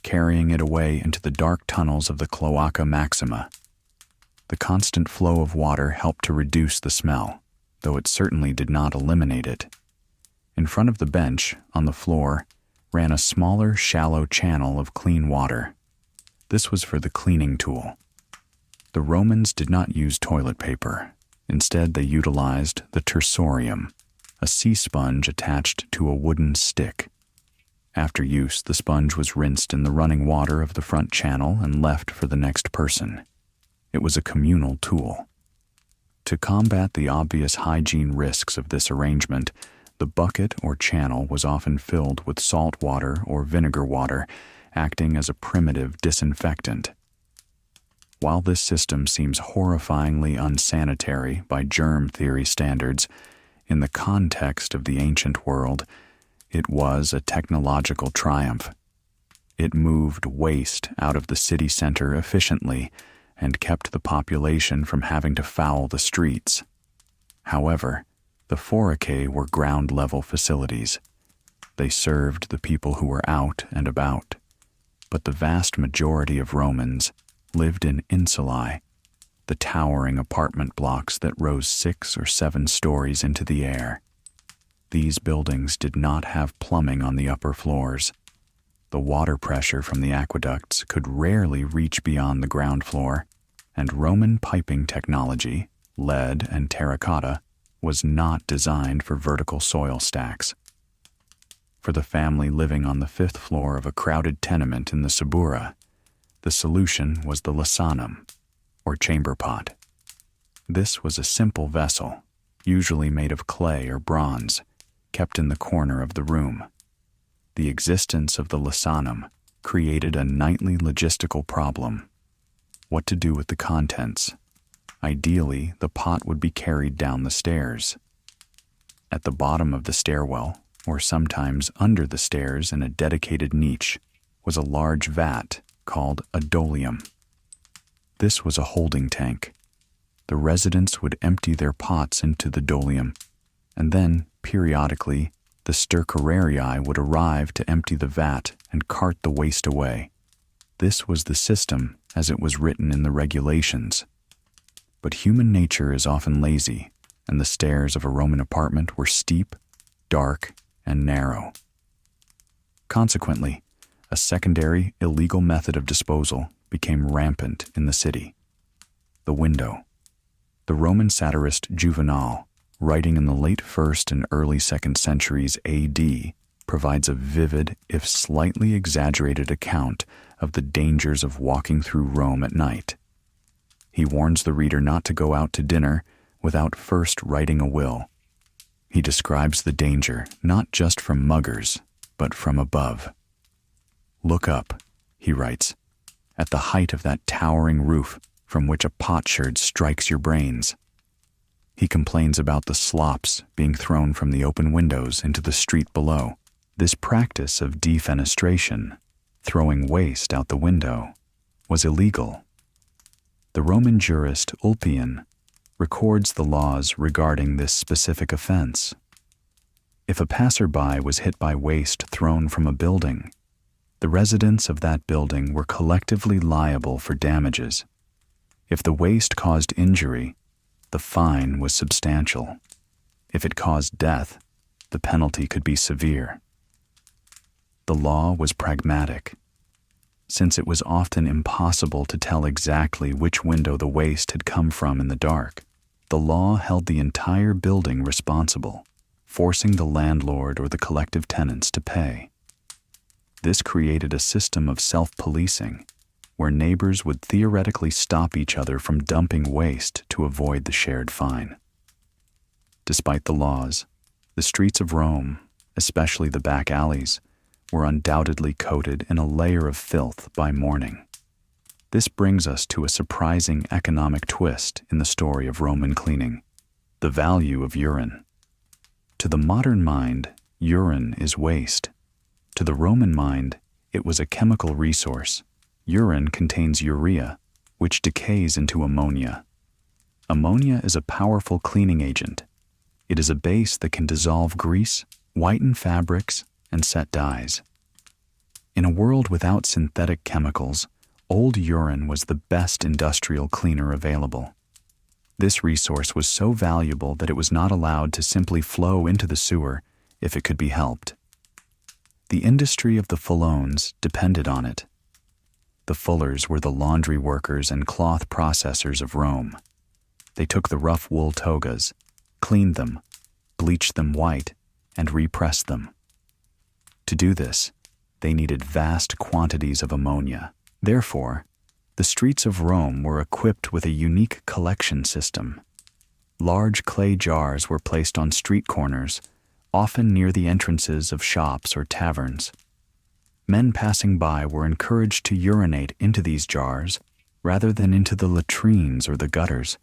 carrying it away into the dark tunnels of the Cloaca Maxima. The constant flow of water helped to reduce the smell, though it certainly did not eliminate it. In front of the bench, on the floor, ran a smaller, shallow channel of clean water. This was for the cleaning tool. The Romans did not use toilet paper. Instead, they utilized the tersorium, a sea sponge attached to a wooden stick. After use, the sponge was rinsed in the running water of the front channel and left for the next person. It was a communal tool. To combat the obvious hygiene risks of this arrangement, the bucket or channel was often filled with salt water or vinegar water, acting as a primitive disinfectant. While this system seems horrifyingly unsanitary by germ theory standards, in the context of the ancient world, it was a technological triumph. It moved waste out of the city center efficiently and kept the population from having to foul the streets. However, the foracae were ground-level facilities. They served the people who were out and about, but the vast majority of Romans lived in insulae, the towering apartment blocks that rose 6 or 7 stories into the air. These buildings did not have plumbing on the upper floors. The water pressure from the aqueducts could rarely reach beyond the ground floor, and Roman piping technology, lead and terracotta, was not designed for vertical soil stacks. For the family living on the 5th floor of a crowded tenement in the Subura, the solution was the lasanum, or chamber pot. This was a simple vessel, usually made of clay or bronze, kept in the corner of the room. The existence of the lasanum created a nightly logistical problem. What to do with the contents? Ideally, the pot would be carried down the stairs. At the bottom of the stairwell, or sometimes under the stairs in a dedicated niche, was a large vat called a dolium. This was a holding tank. The residents would empty their pots into the dolium, and then, periodically, the stercorarii would arrive to empty the vat and cart the waste away. This was the system as it was written in the regulations. But human nature is often lazy, and the stairs of a Roman apartment were steep, dark, and narrow. Consequently, a secondary, illegal method of disposal became rampant in the city: the window. The Roman satirist Juvenal, writing in the late 1st and early 2nd centuries AD, provides a vivid, if slightly exaggerated account of the dangers of walking through Rome at night. He warns the reader not to go out to dinner without first writing a will. He describes the danger not just from muggers, but from above. "Look up," he writes, "at the height of that towering roof from which a potsherd strikes your brains." He complains about the slops being thrown from the open windows into the street below. This practice of defenestration, throwing waste out the window, was illegal. The Roman jurist Ulpian records the laws regarding this specific offense. If a passerby was hit by waste thrown from a building, the residents of that building were collectively liable for damages. If the waste caused injury, the fine was substantial. If it caused death, the penalty could be severe. The law was pragmatic. Since it was often impossible to tell exactly which window the waste had come from in the dark, the law held the entire building responsible, forcing the landlord or the collective tenants to pay. This created a system of self-policing, where neighbors would theoretically stop each other from dumping waste to avoid the shared fine. Despite the laws, the streets of Rome, especially the back alleys, were undoubtedly coated in a layer of filth by morning. This brings us to a surprising economic twist in the story of Roman cleaning: the value of urine. To the modern mind, urine is waste. To the Roman mind, it was a chemical resource. Urine contains urea, which decays into ammonia. Ammonia is a powerful cleaning agent. It is a base that can dissolve grease, whiten fabrics, and set dyes. In a world without synthetic chemicals, old urine was the best industrial cleaner available. This resource was so valuable that it was not allowed to simply flow into the sewer if it could be helped. The industry of the fullones depended on it. The fullers were the laundry workers and cloth processors of Rome. They took the rough wool togas, cleaned them, bleached them white, and repressed them. To do this, they needed vast quantities of ammonia. Therefore, the streets of Rome were equipped with a unique collection system. Large clay jars were placed on street corners, often near the entrances of shops or taverns. Men passing by were encouraged to urinate into these jars rather than into the latrines or the gutters.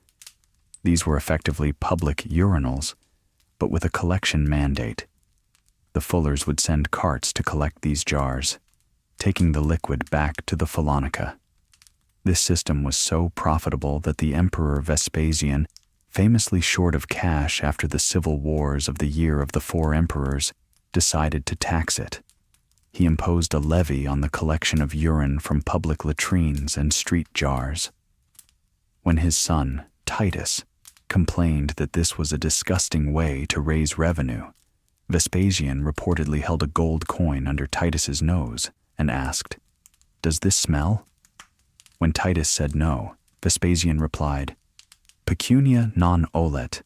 These were effectively public urinals, but with a collection mandate. The fullers would send carts to collect these jars, taking the liquid back to the Follonica. This system was so profitable that the Emperor Vespasian, famously short of cash after the civil wars of the Year of the Four Emperors, decided to tax it. He imposed a levy on the collection of urine from public latrines and street jars. When his son, Titus, complained that this was a disgusting way to raise revenue, Vespasian reportedly held a gold coin under Titus's nose and asked, "Does this smell?" When Titus said no, Vespasian replied, "Pecunia non olet."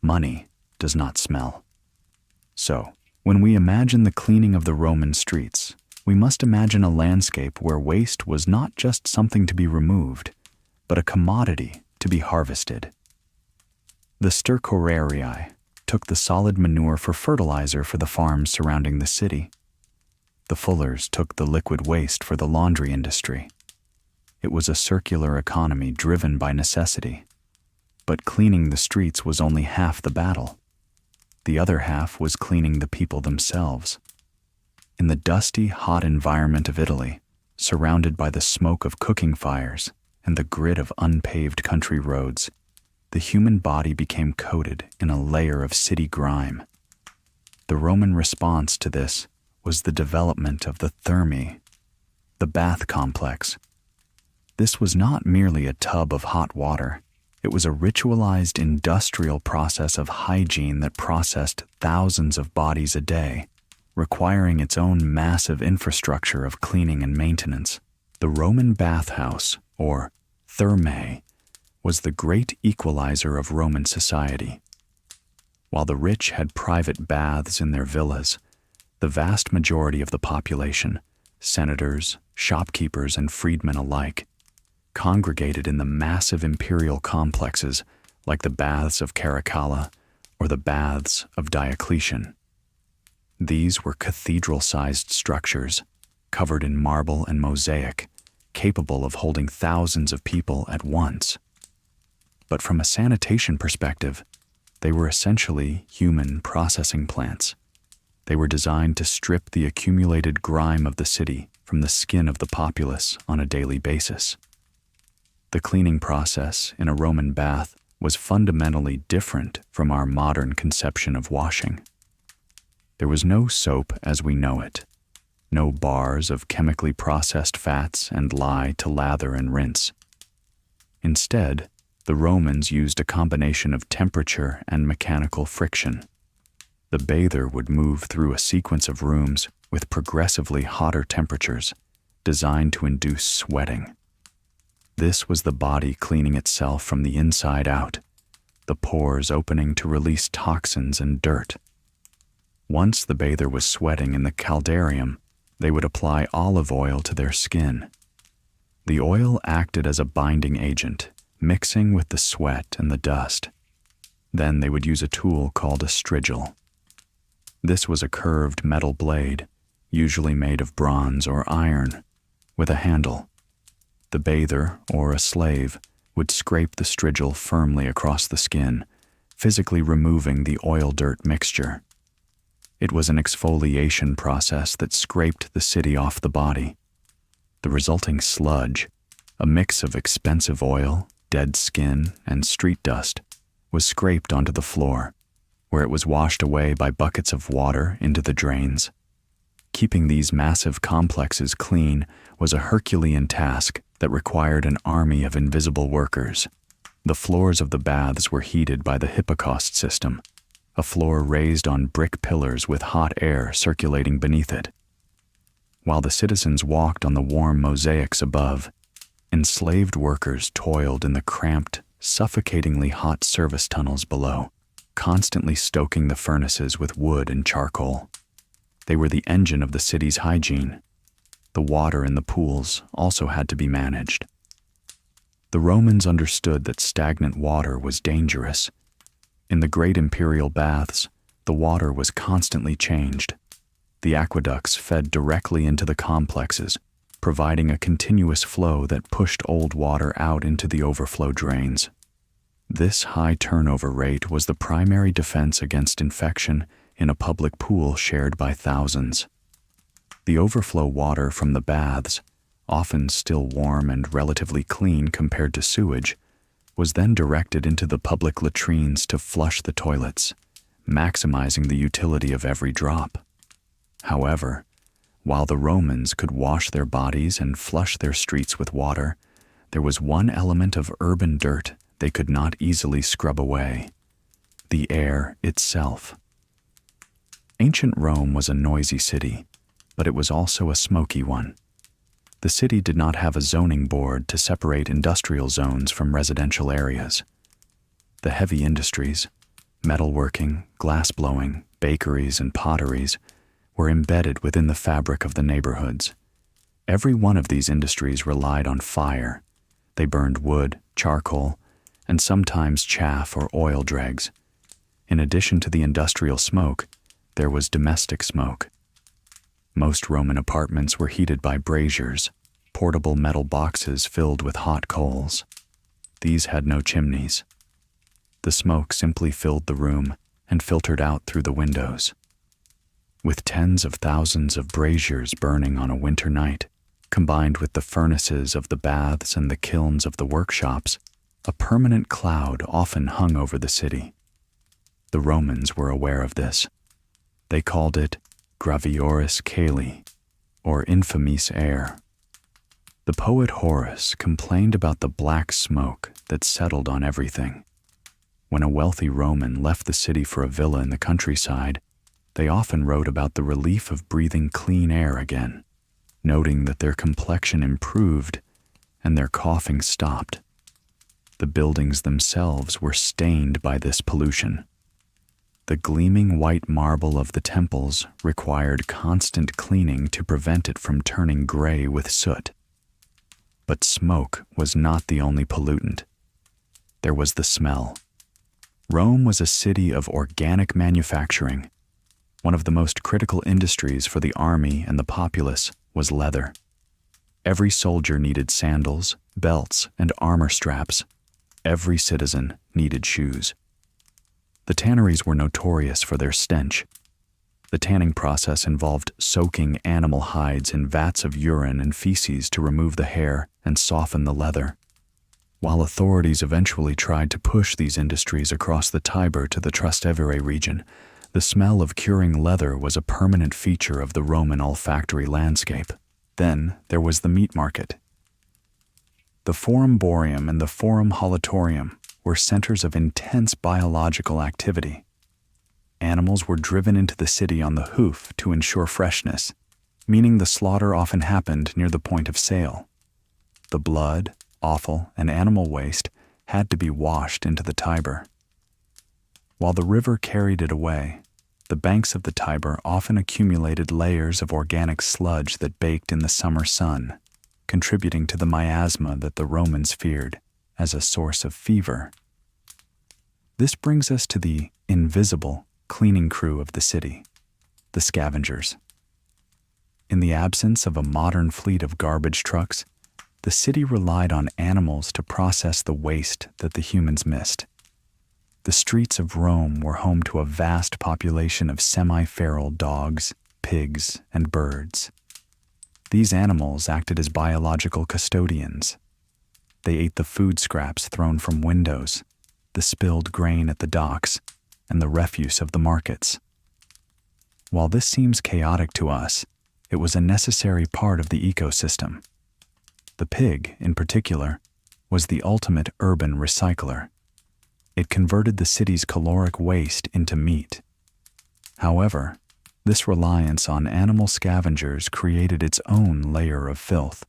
Money does not smell. So, when we imagine the cleaning of the Roman streets, we must imagine a landscape where waste was not just something to be removed, but a commodity to be harvested. The stercorarii took the solid manure for fertilizer for the farms surrounding the city. The fullers took the liquid waste for the laundry industry. It was a circular economy driven by necessity. But cleaning the streets was only half the battle. The other half was cleaning the people themselves. In the dusty, hot environment of Italy, surrounded by the smoke of cooking fires and the grit of unpaved country roads, the human body became coated in a layer of city grime. The Roman response to this was the development of the thermae, the bath complex. This was not merely a tub of hot water. It was a ritualized industrial process of hygiene that processed thousands of bodies a day, requiring its own massive infrastructure of cleaning and maintenance. The Roman bathhouse, or thermae, was the great equalizer of Roman society. While the rich had private baths in their villas, the vast majority of the population, senators, shopkeepers, and freedmen alike, congregated in the massive imperial complexes like the baths of Caracalla or the baths of Diocletian. These were cathedral-sized structures, covered in marble and mosaic, capable of holding thousands of people at once. But from a sanitation perspective, they were essentially human processing plants. They were designed to strip the accumulated grime of the city from the skin of the populace on a daily basis. The cleaning process in a Roman bath was fundamentally different from our modern conception of washing. There was no soap as we know it, no bars of chemically processed fats and lye to lather and rinse. Instead, the Romans used a combination of temperature and mechanical friction. The bather would move through a sequence of rooms with progressively hotter temperatures, designed to induce sweating. This was the body cleaning itself from the inside out, the pores opening to release toxins and dirt. Once the bather was sweating in the caldarium, they would apply olive oil to their skin. The oil acted as a binding agent, mixing with the sweat and the dust. Then they would use a tool called a strigil. This was a curved metal blade, usually made of bronze or iron, with a handle. The bather, or a slave, would scrape the strigil firmly across the skin, physically removing the oil-dirt mixture. It was an exfoliation process that scraped the city off the body. The resulting sludge, a mix of expensive oil, dead skin, and street dust, was scraped onto the floor, where it was washed away by buckets of water into the drains. Keeping these massive complexes clean was a Herculean task that required an army of invisible workers. The floors of the baths were heated by the hypocaust system, a floor raised on brick pillars with hot air circulating beneath it. While the citizens walked on the warm mosaics above, enslaved workers toiled in the cramped, suffocatingly hot service tunnels below, constantly stoking the furnaces with wood and charcoal. They were the engine of the city's hygiene. The water in the pools also had to be managed. The Romans understood that stagnant water was dangerous. In the great imperial baths, the water was constantly changed. The aqueducts fed directly into the complexes, providing a continuous flow that pushed old water out into the overflow drains. This high turnover rate was the primary defense against infection in a public pool shared by thousands. The overflow water from the baths, often still warm and relatively clean compared to sewage, was then directed into the public latrines to flush the toilets, maximizing the utility of every drop. However, while the Romans could wash their bodies and flush their streets with water, there was one element of urban dirt they could not easily scrub away: the air itself. Ancient Rome was a noisy city, but it was also a smoky one. The city did not have a zoning board to separate industrial zones from residential areas. The heavy industries, metalworking, glassblowing, bakeries, and potteries, were embedded within the fabric of the neighborhoods. Every one of these industries relied on fire. They burned wood, charcoal, and sometimes chaff or oil dregs. In addition to the industrial smoke, there was domestic smoke. Most Roman apartments were heated by braziers, portable metal boxes filled with hot coals. These had no chimneys. The smoke simply filled the room and filtered out through the windows. With tens of thousands of braziers burning on a winter night, combined with the furnaces of the baths and the kilns of the workshops, a permanent cloud often hung over the city. The Romans were aware of this. They called it gravioris caeli, or infamis air. The poet Horace complained about the black smoke that settled on everything. When a wealthy Roman left the city for a villa in the countryside, they often wrote about the relief of breathing clean air again, noting that their complexion improved and their coughing stopped. The buildings themselves were stained by this pollution. The gleaming white marble of the temples required constant cleaning to prevent it from turning gray with soot. But smoke was not the only pollutant. There was the smell. Rome was a city of organic manufacturing. One of the most critical industries for the army and the populace was leather. Every soldier needed sandals, belts, and armor straps. Every citizen needed shoes. The tanneries were notorious for their stench. The tanning process involved soaking animal hides in vats of urine and feces to remove the hair and soften the leather. While authorities eventually tried to push these industries across the Tiber to the Trastevere region, the smell of curing leather was a permanent feature of the Roman olfactory landscape. Then there was the meat market. The Forum Boarium and the Forum Holatorium were centers of intense biological activity. Animals were driven into the city on the hoof to ensure freshness, meaning the slaughter often happened near the point of sale. The blood, offal, and animal waste had to be washed into the Tiber. While the river carried it away, the banks of the Tiber often accumulated layers of organic sludge that baked in the summer sun, contributing to the miasma that the Romans feared as a source of fever. This brings us to the invisible cleaning crew of the city, the scavengers. In the absence of a modern fleet of garbage trucks, the city relied on animals to process the waste that the humans missed. The streets of Rome were home to a vast population of semi-feral dogs, pigs, and birds. These animals acted as biological custodians. They ate the food scraps thrown from windows, the spilled grain at the docks, and the refuse of the markets. While this seems chaotic to us, it was a necessary part of the ecosystem. The pig, in particular, was the ultimate urban recycler. It converted the city's caloric waste into meat. However, this reliance on animal scavengers created its own layer of filth: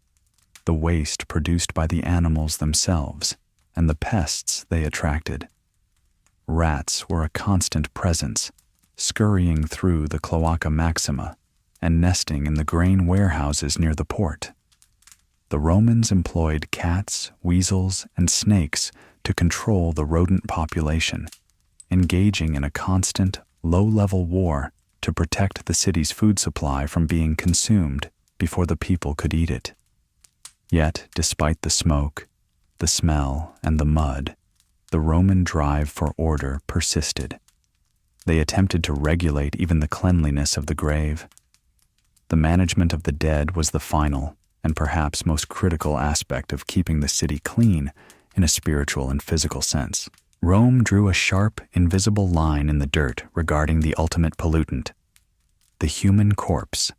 the waste produced by the animals themselves and the pests they attracted. Rats were a constant presence, scurrying through the Cloaca Maxima and nesting in the grain warehouses near the port. The Romans employed cats, weasels, and snakes to control the rodent population, engaging in a constant, low-level war to protect the city's food supply from being consumed before the people could eat it. Yet, despite the smoke, the smell, and the mud, the Roman drive for order persisted. They attempted to regulate even the cleanliness of the grave. The management of the dead was the final and perhaps most critical aspect of keeping the city clean in a spiritual and physical sense. Rome drew a sharp, invisible line in the dirt regarding the ultimate pollutant: the human corpse.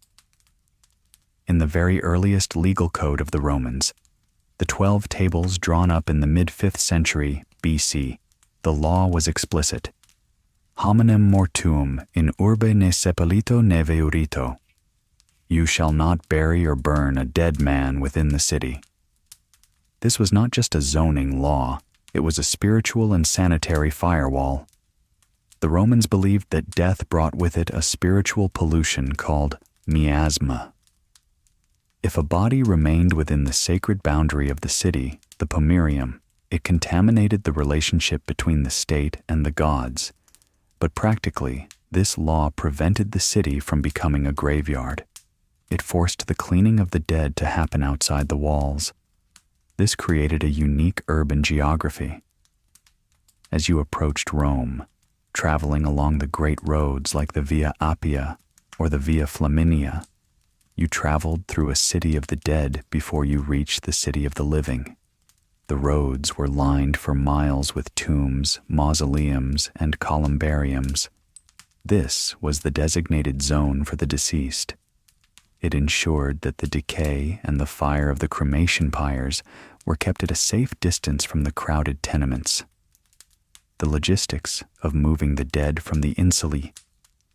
In the very earliest legal code of the Romans, The 12 tables drawn up in the mid-5th century BC, the law was explicit. Hominem mortuum in urbe ne sepelito ne veurito. You shall not bury or burn a dead man within the city. This was not just a zoning law, it was a spiritual and sanitary firewall. The Romans believed that death brought with it a spiritual pollution called miasma. If a body remained within the sacred boundary of the city, the pomerium, it contaminated the relationship between the state and the gods. But practically, this law prevented the city from becoming a graveyard. It forced the cleaning of the dead to happen outside the walls. This created a unique urban geography. As you approached Rome, traveling along the great roads like the Via Appia or the Via Flaminia, you traveled through a city of the dead before you reached the city of the living. The roads were lined for miles with tombs, mausoleums, and columbariums. This was the designated zone for the deceased. It ensured that the decay and the fire of the cremation pyres were kept at a safe distance from the crowded tenements. The logistics of moving the dead from the insulae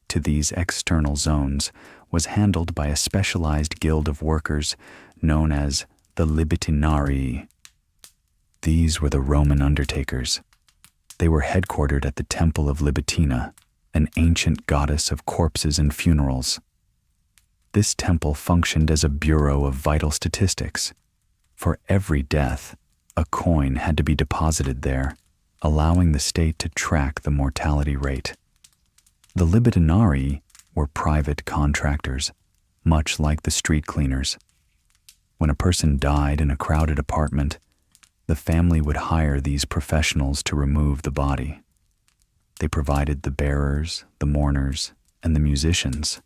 to these external zones was handled by a specialized guild of workers known as the libitinarii. These were the Roman undertakers. They were headquartered at the Temple of Libitina, an ancient goddess of corpses and funerals. This temple functioned as a bureau of vital statistics. For every death, a coin had to be deposited there, allowing the state to track the mortality rate. The libitinarii were private contractors, much like the street cleaners. When a person died in a crowded apartment, the family would hire these professionals to remove the body. They provided the bearers, the mourners, and the musicians.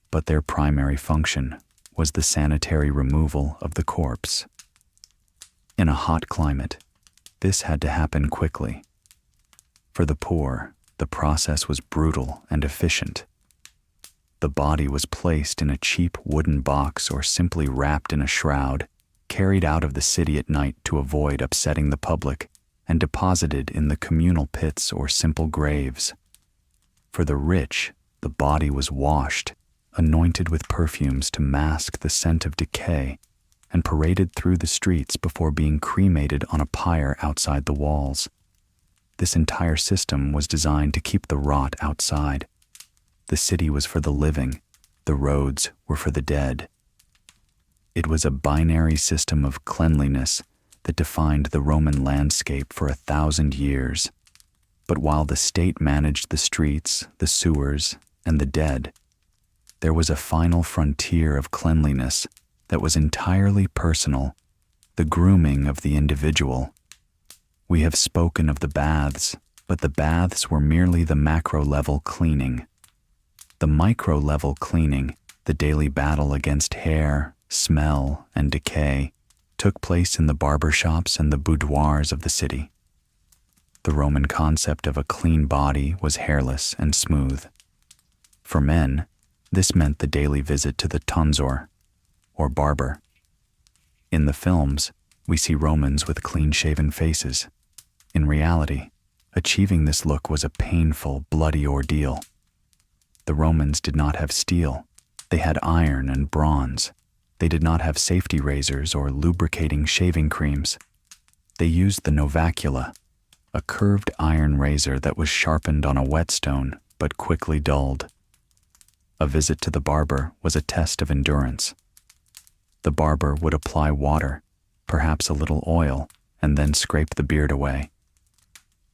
But their primary function was the sanitary removal of the corpse. In a hot climate, this had to happen quickly. For the poor, the process was brutal and efficient. The body was placed in a cheap wooden box or simply wrapped in a shroud, carried out of the city at night to avoid upsetting the public, and deposited in the communal pits or simple graves. For the rich, the body was washed, anointed with perfumes to mask the scent of decay, and paraded through the streets before being cremated on a pyre outside the walls. This entire system was designed to keep the rot outside. The city was for the living, the roads were for the dead. It was a binary system of cleanliness that defined the Roman landscape for 1,000 years. But while the state managed the streets, the sewers, and the dead, there was a final frontier of cleanliness that was entirely personal, the grooming of the individual. We have spoken of the baths, but the baths were merely the macro-level cleaning. The micro-level cleaning, the daily battle against hair, smell, and decay, took place in the barber shops and the boudoirs of the city. The Roman concept of a clean body was hairless and smooth. For men, this meant the daily visit to the tonsor, or barber. In the films, we see Romans with clean-shaven faces. In reality, achieving this look was a painful, bloody ordeal. The Romans did not have steel. They had iron and bronze. They did not have safety razors or lubricating shaving creams. They used the novacula, a curved iron razor that was sharpened on a whetstone but quickly dulled. A visit to the barber was a test of endurance. The barber would apply water, perhaps a little oil, and then scrape the beard away.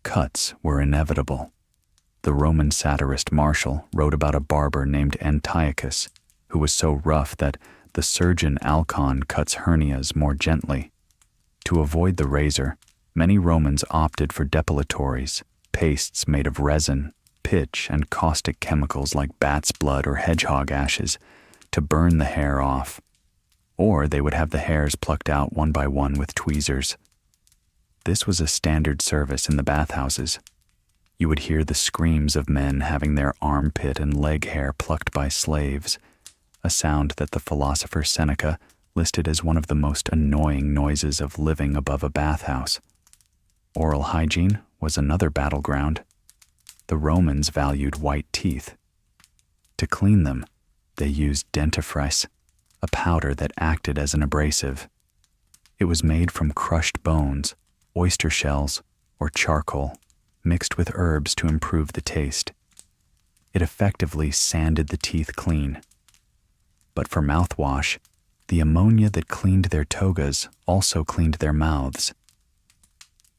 Cuts were inevitable. The Roman satirist Martial wrote about a barber named Antiochus, who was so rough that the surgeon Alcon cuts hernias more gently. To avoid the razor, many Romans opted for depilatories, pastes made of resin, pitch, and caustic chemicals like bat's blood or hedgehog ashes, to burn the hair off. Or they would have the hairs plucked out one by one with tweezers. This was a standard service in the bathhouses. You would hear the screams of men having their armpit and leg hair plucked by slaves, a sound that the philosopher Seneca listed as one of the most annoying noises of living above a bathhouse. Oral hygiene was another battleground. The Romans valued white teeth. To clean them, they used dentifrice, a powder that acted as an abrasive. It was made from crushed bones, oyster shells, or charcoal, mixed with herbs to improve the taste. It effectively sanded the teeth clean. But for mouthwash, the ammonia that cleaned their togas also cleaned their mouths.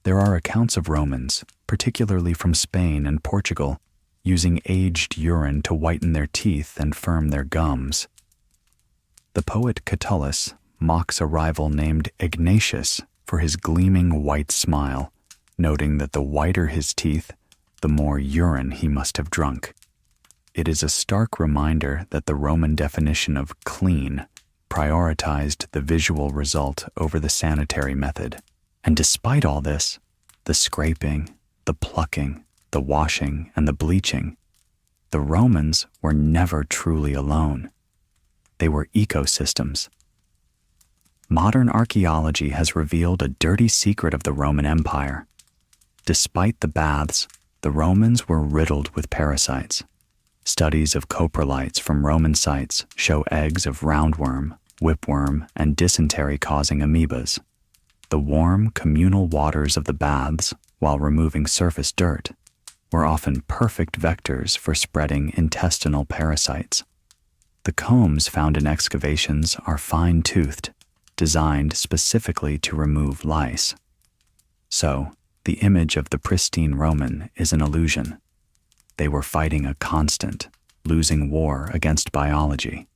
There are accounts of Romans, particularly from Spain and Portugal, using aged urine to whiten their teeth and firm their gums. The poet Catullus mocks a rival named Ignatius for his gleaming white smile, noting that the whiter his teeth, the more urine he must have drunk. It is a stark reminder that the Roman definition of clean prioritized the visual result over the sanitary method. And despite all this, the scraping, the plucking, the washing, and the bleaching, the Romans were never truly alone. They were ecosystems. Modern archaeology has revealed a dirty secret of the Roman Empire. Despite the baths, the Romans were riddled with parasites. Studies of coprolites from Roman sites show eggs of roundworm, whipworm, and dysentery-causing amoebas. The warm, communal waters of the baths, while removing surface dirt, were often perfect vectors for spreading intestinal parasites. The combs found in excavations are fine-toothed, designed specifically to remove lice. So, the image of the pristine Roman is an illusion. They were fighting a constant, losing war against biology.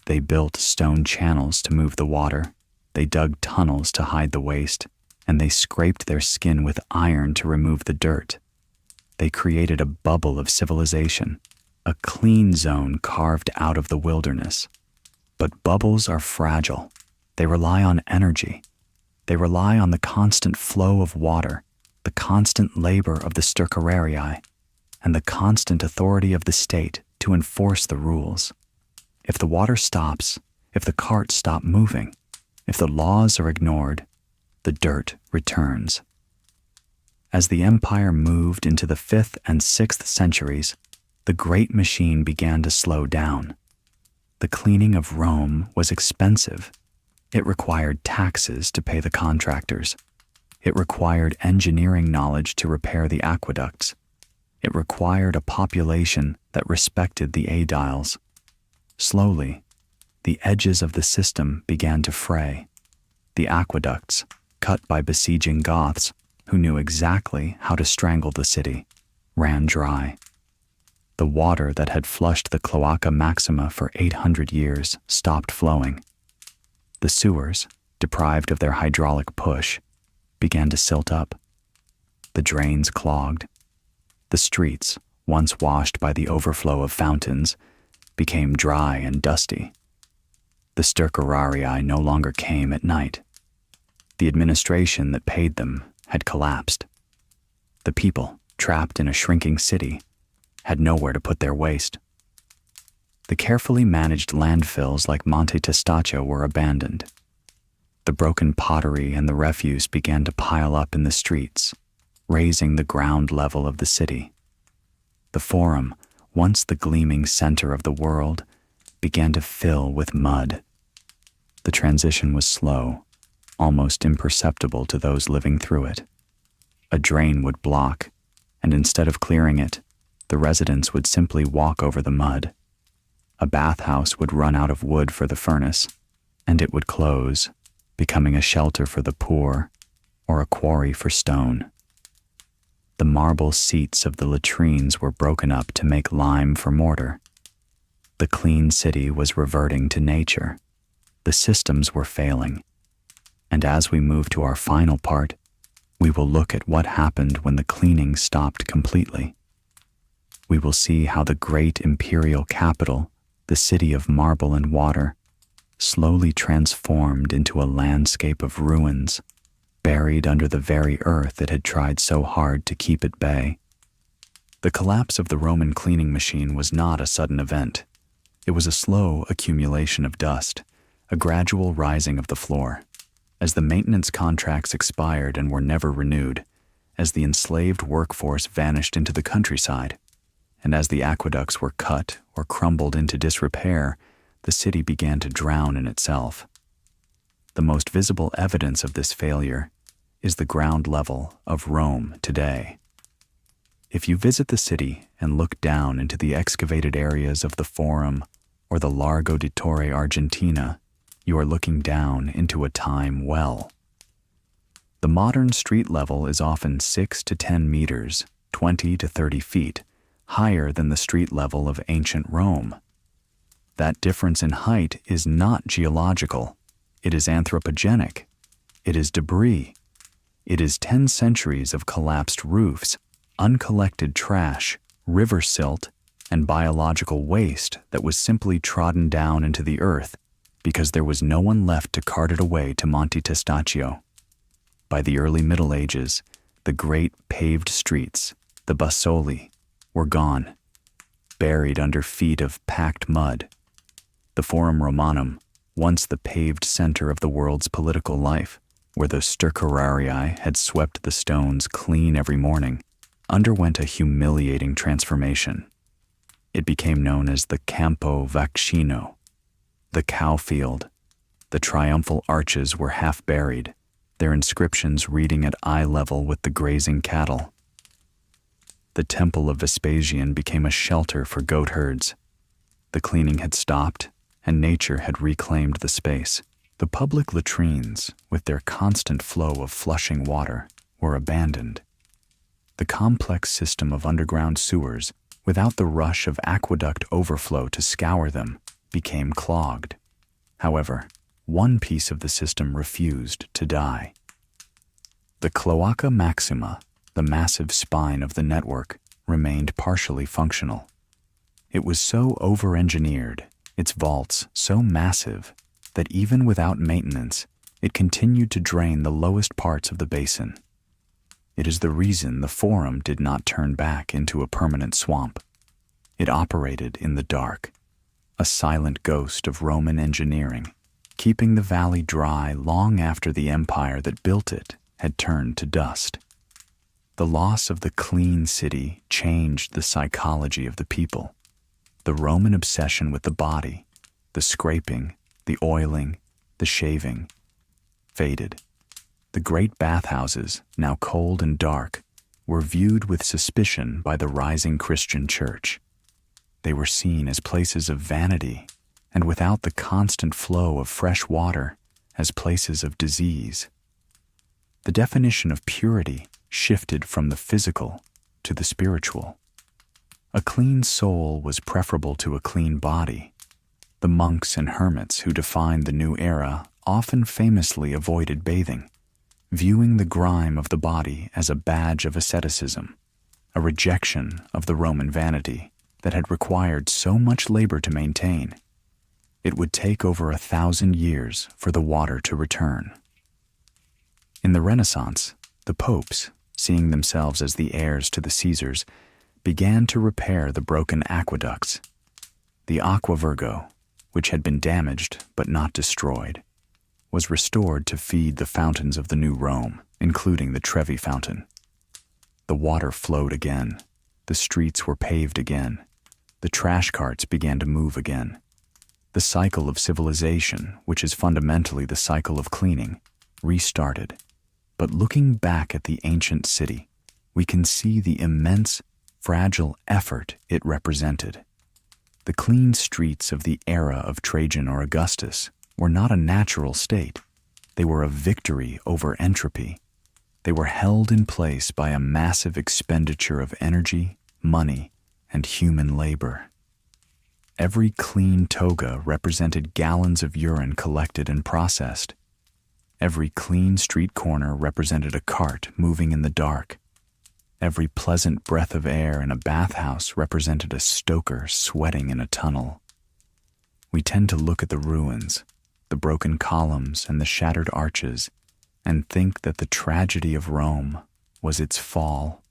They built stone channels to move the water, they dug tunnels to hide the waste, and they scraped their skin with iron to remove the dirt. They created a bubble of civilization, a clean zone carved out of the wilderness. But bubbles are fragile. They rely on energy. They rely on the constant flow of water, the constant labor of the stercorarii, and the constant authority of the state to enforce the rules. If the water stops, if the carts stop moving, if the laws are ignored, the dirt returns. As the empire moved into the 5th and 6th centuries, the great machine began to slow down. The cleaning of Rome was expensive. It required taxes to pay the contractors. It required engineering knowledge to repair the aqueducts. It required a population that respected the aediles. Slowly, the edges of the system began to fray. The aqueducts, cut by besieging Goths who knew exactly how to strangle the city, ran dry. The water that had flushed the Cloaca Maxima for 800 years stopped flowing. The sewers, deprived of their hydraulic push, began to silt up. The drains clogged. The streets, once washed by the overflow of fountains, became dry and dusty. The stercorarii no longer came at night. The administration that paid them had collapsed. The people, trapped in a shrinking city, had nowhere to put their waste. The carefully managed landfills like Monte Testaccio were abandoned. The broken pottery and the refuse began to pile up in the streets, raising the ground level of the city. The Forum, once the gleaming center of the world, began to fill with mud. The transition was slow, almost imperceptible to those living through it. A drain would block, and instead of clearing it, the residents would simply walk over the mud. A bathhouse would run out of wood for the furnace, and it would close, becoming a shelter for the poor or a quarry for stone. The marble seats of the latrines were broken up to make lime for mortar. The clean city was reverting to nature. The systems were failing. And as we move to our final part, we will look at what happened when the cleaning stopped completely. We will see how the great imperial capital, the city of marble and water, slowly transformed into a landscape of ruins, buried under the very earth it had tried so hard to keep at bay. The collapse of the Roman cleaning machine was not a sudden event. It was a slow accumulation of dust, a gradual rising of the floor. As the maintenance contracts expired and were never renewed, as the enslaved workforce vanished into the countryside, and as the aqueducts were cut or crumbled into disrepair, the city began to drown in itself. The most visible evidence of this failure is the ground level of Rome today. If you visit the city and look down into the excavated areas of the Forum or the Largo di Torre Argentina, you are looking down into a time well. The modern street level is often 6 to 10 meters, 20 to 30 feet, higher than the street level of ancient Rome. That difference in height is not geological. It is anthropogenic. It is debris. It is 10 centuries of collapsed roofs, uncollected trash, river silt, and biological waste that was simply trodden down into the earth because there was no one left to cart it away to Monte Testaccio. By the early Middle Ages, the great paved streets, the Bassoli, were gone, buried under feet of packed mud. The Forum Romanum, once the paved center of the world's political life, where the stercorarii had swept the stones clean every morning, underwent a humiliating transformation. It became known as the Campo Vaccino, the cow field. The triumphal arches were half buried, their inscriptions reading at eye level with the grazing cattle. The Temple of Vespasian became a shelter for goat herds. The cleaning had stopped, and nature had reclaimed the space. The public latrines, with their constant flow of flushing water, were abandoned. The complex system of underground sewers, without the rush of aqueduct overflow to scour them, became clogged. However, one piece of the system refused to die. The Cloaca Maxima, the massive spine of the network, remained partially functional. It was so over-engineered, its vaults so massive, that even without maintenance, it continued to drain the lowest parts of the basin. It is the reason the Forum did not turn back into a permanent swamp. It operated in the dark, a silent ghost of Roman engineering, keeping the valley dry long after the empire that built it had turned to dust. The loss of the clean city changed the psychology of the people. The Roman obsession with the body, the scraping, the oiling, the shaving, faded. The great bathhouses, now cold and dark, were viewed with suspicion by the rising Christian church. They were seen as places of vanity, and without the constant flow of fresh water, as places of disease. The definition of purity shifted from the physical to the spiritual. A clean soul was preferable to a clean body. The monks and hermits who defined the new era often famously avoided bathing, viewing the grime of the body as a badge of asceticism, a rejection of the Roman vanity that had required so much labor to maintain. It would take over 1,000 years for the water to return. In the Renaissance, the popes, seeing themselves as the heirs to the Caesars, began to repair the broken aqueducts. The Aqua Virgo, which had been damaged but not destroyed, was restored to feed the fountains of the new Rome, including the Trevi Fountain. The water flowed again. The streets were paved again. The trash carts began to move again. The cycle of civilization, which is fundamentally the cycle of cleaning, restarted. But looking back at the ancient city, we can see the immense, fragile effort it represented. The clean streets of the era of Trajan or Augustus were not a natural state. They were a victory over entropy. They were held in place by a massive expenditure of energy, money, and human labor. Every clean toga represented gallons of urine collected and processed. Every clean street corner represented a cart moving in the dark. Every pleasant breath of air in a bathhouse represented a stoker sweating in a tunnel. We tend to look at the ruins, the broken columns and the shattered arches, and think that the tragedy of Rome was its fall.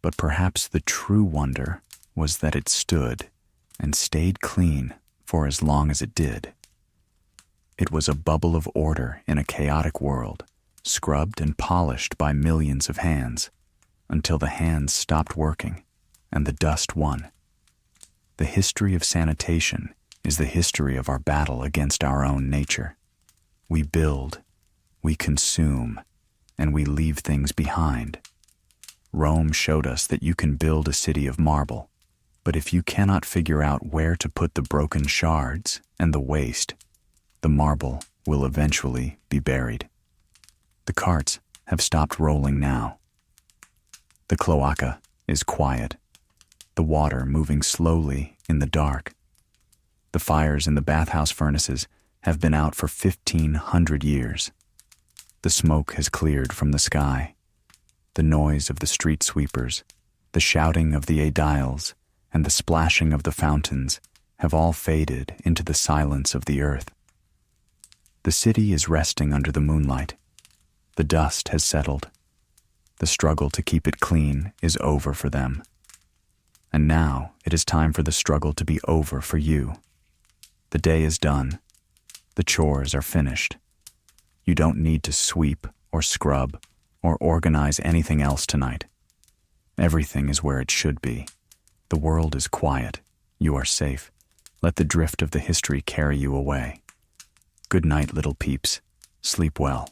But perhaps the true wonder was that it stood and stayed clean for as long as it did. It was a bubble of order in a chaotic world, scrubbed and polished by millions of hands, until the hands stopped working and the dust won. The history of sanitation is the history of our battle against our own nature. We build, we consume, and we leave things behind. Rome showed us that you can build a city of marble, but if you cannot figure out where to put the broken shards and the waste, the marble will eventually be buried. The carts have stopped rolling now. The cloaca is quiet, the water moving slowly in the dark. The fires in the bathhouse furnaces have been out for 1,500 years. The smoke has cleared from the sky. The noise of the street sweepers, the shouting of the aediles, and the splashing of the fountains have all faded into the silence of the earth. The city is resting under the moonlight. The dust has settled. The struggle to keep it clean is over for them. And now it is time for the struggle to be over for you. The day is done. The chores are finished. You don't need to sweep or scrub or organize anything else tonight. Everything is where it should be. The world is quiet. You are safe. Let the drift of the history carry you away. Good night, little peeps. Sleep well.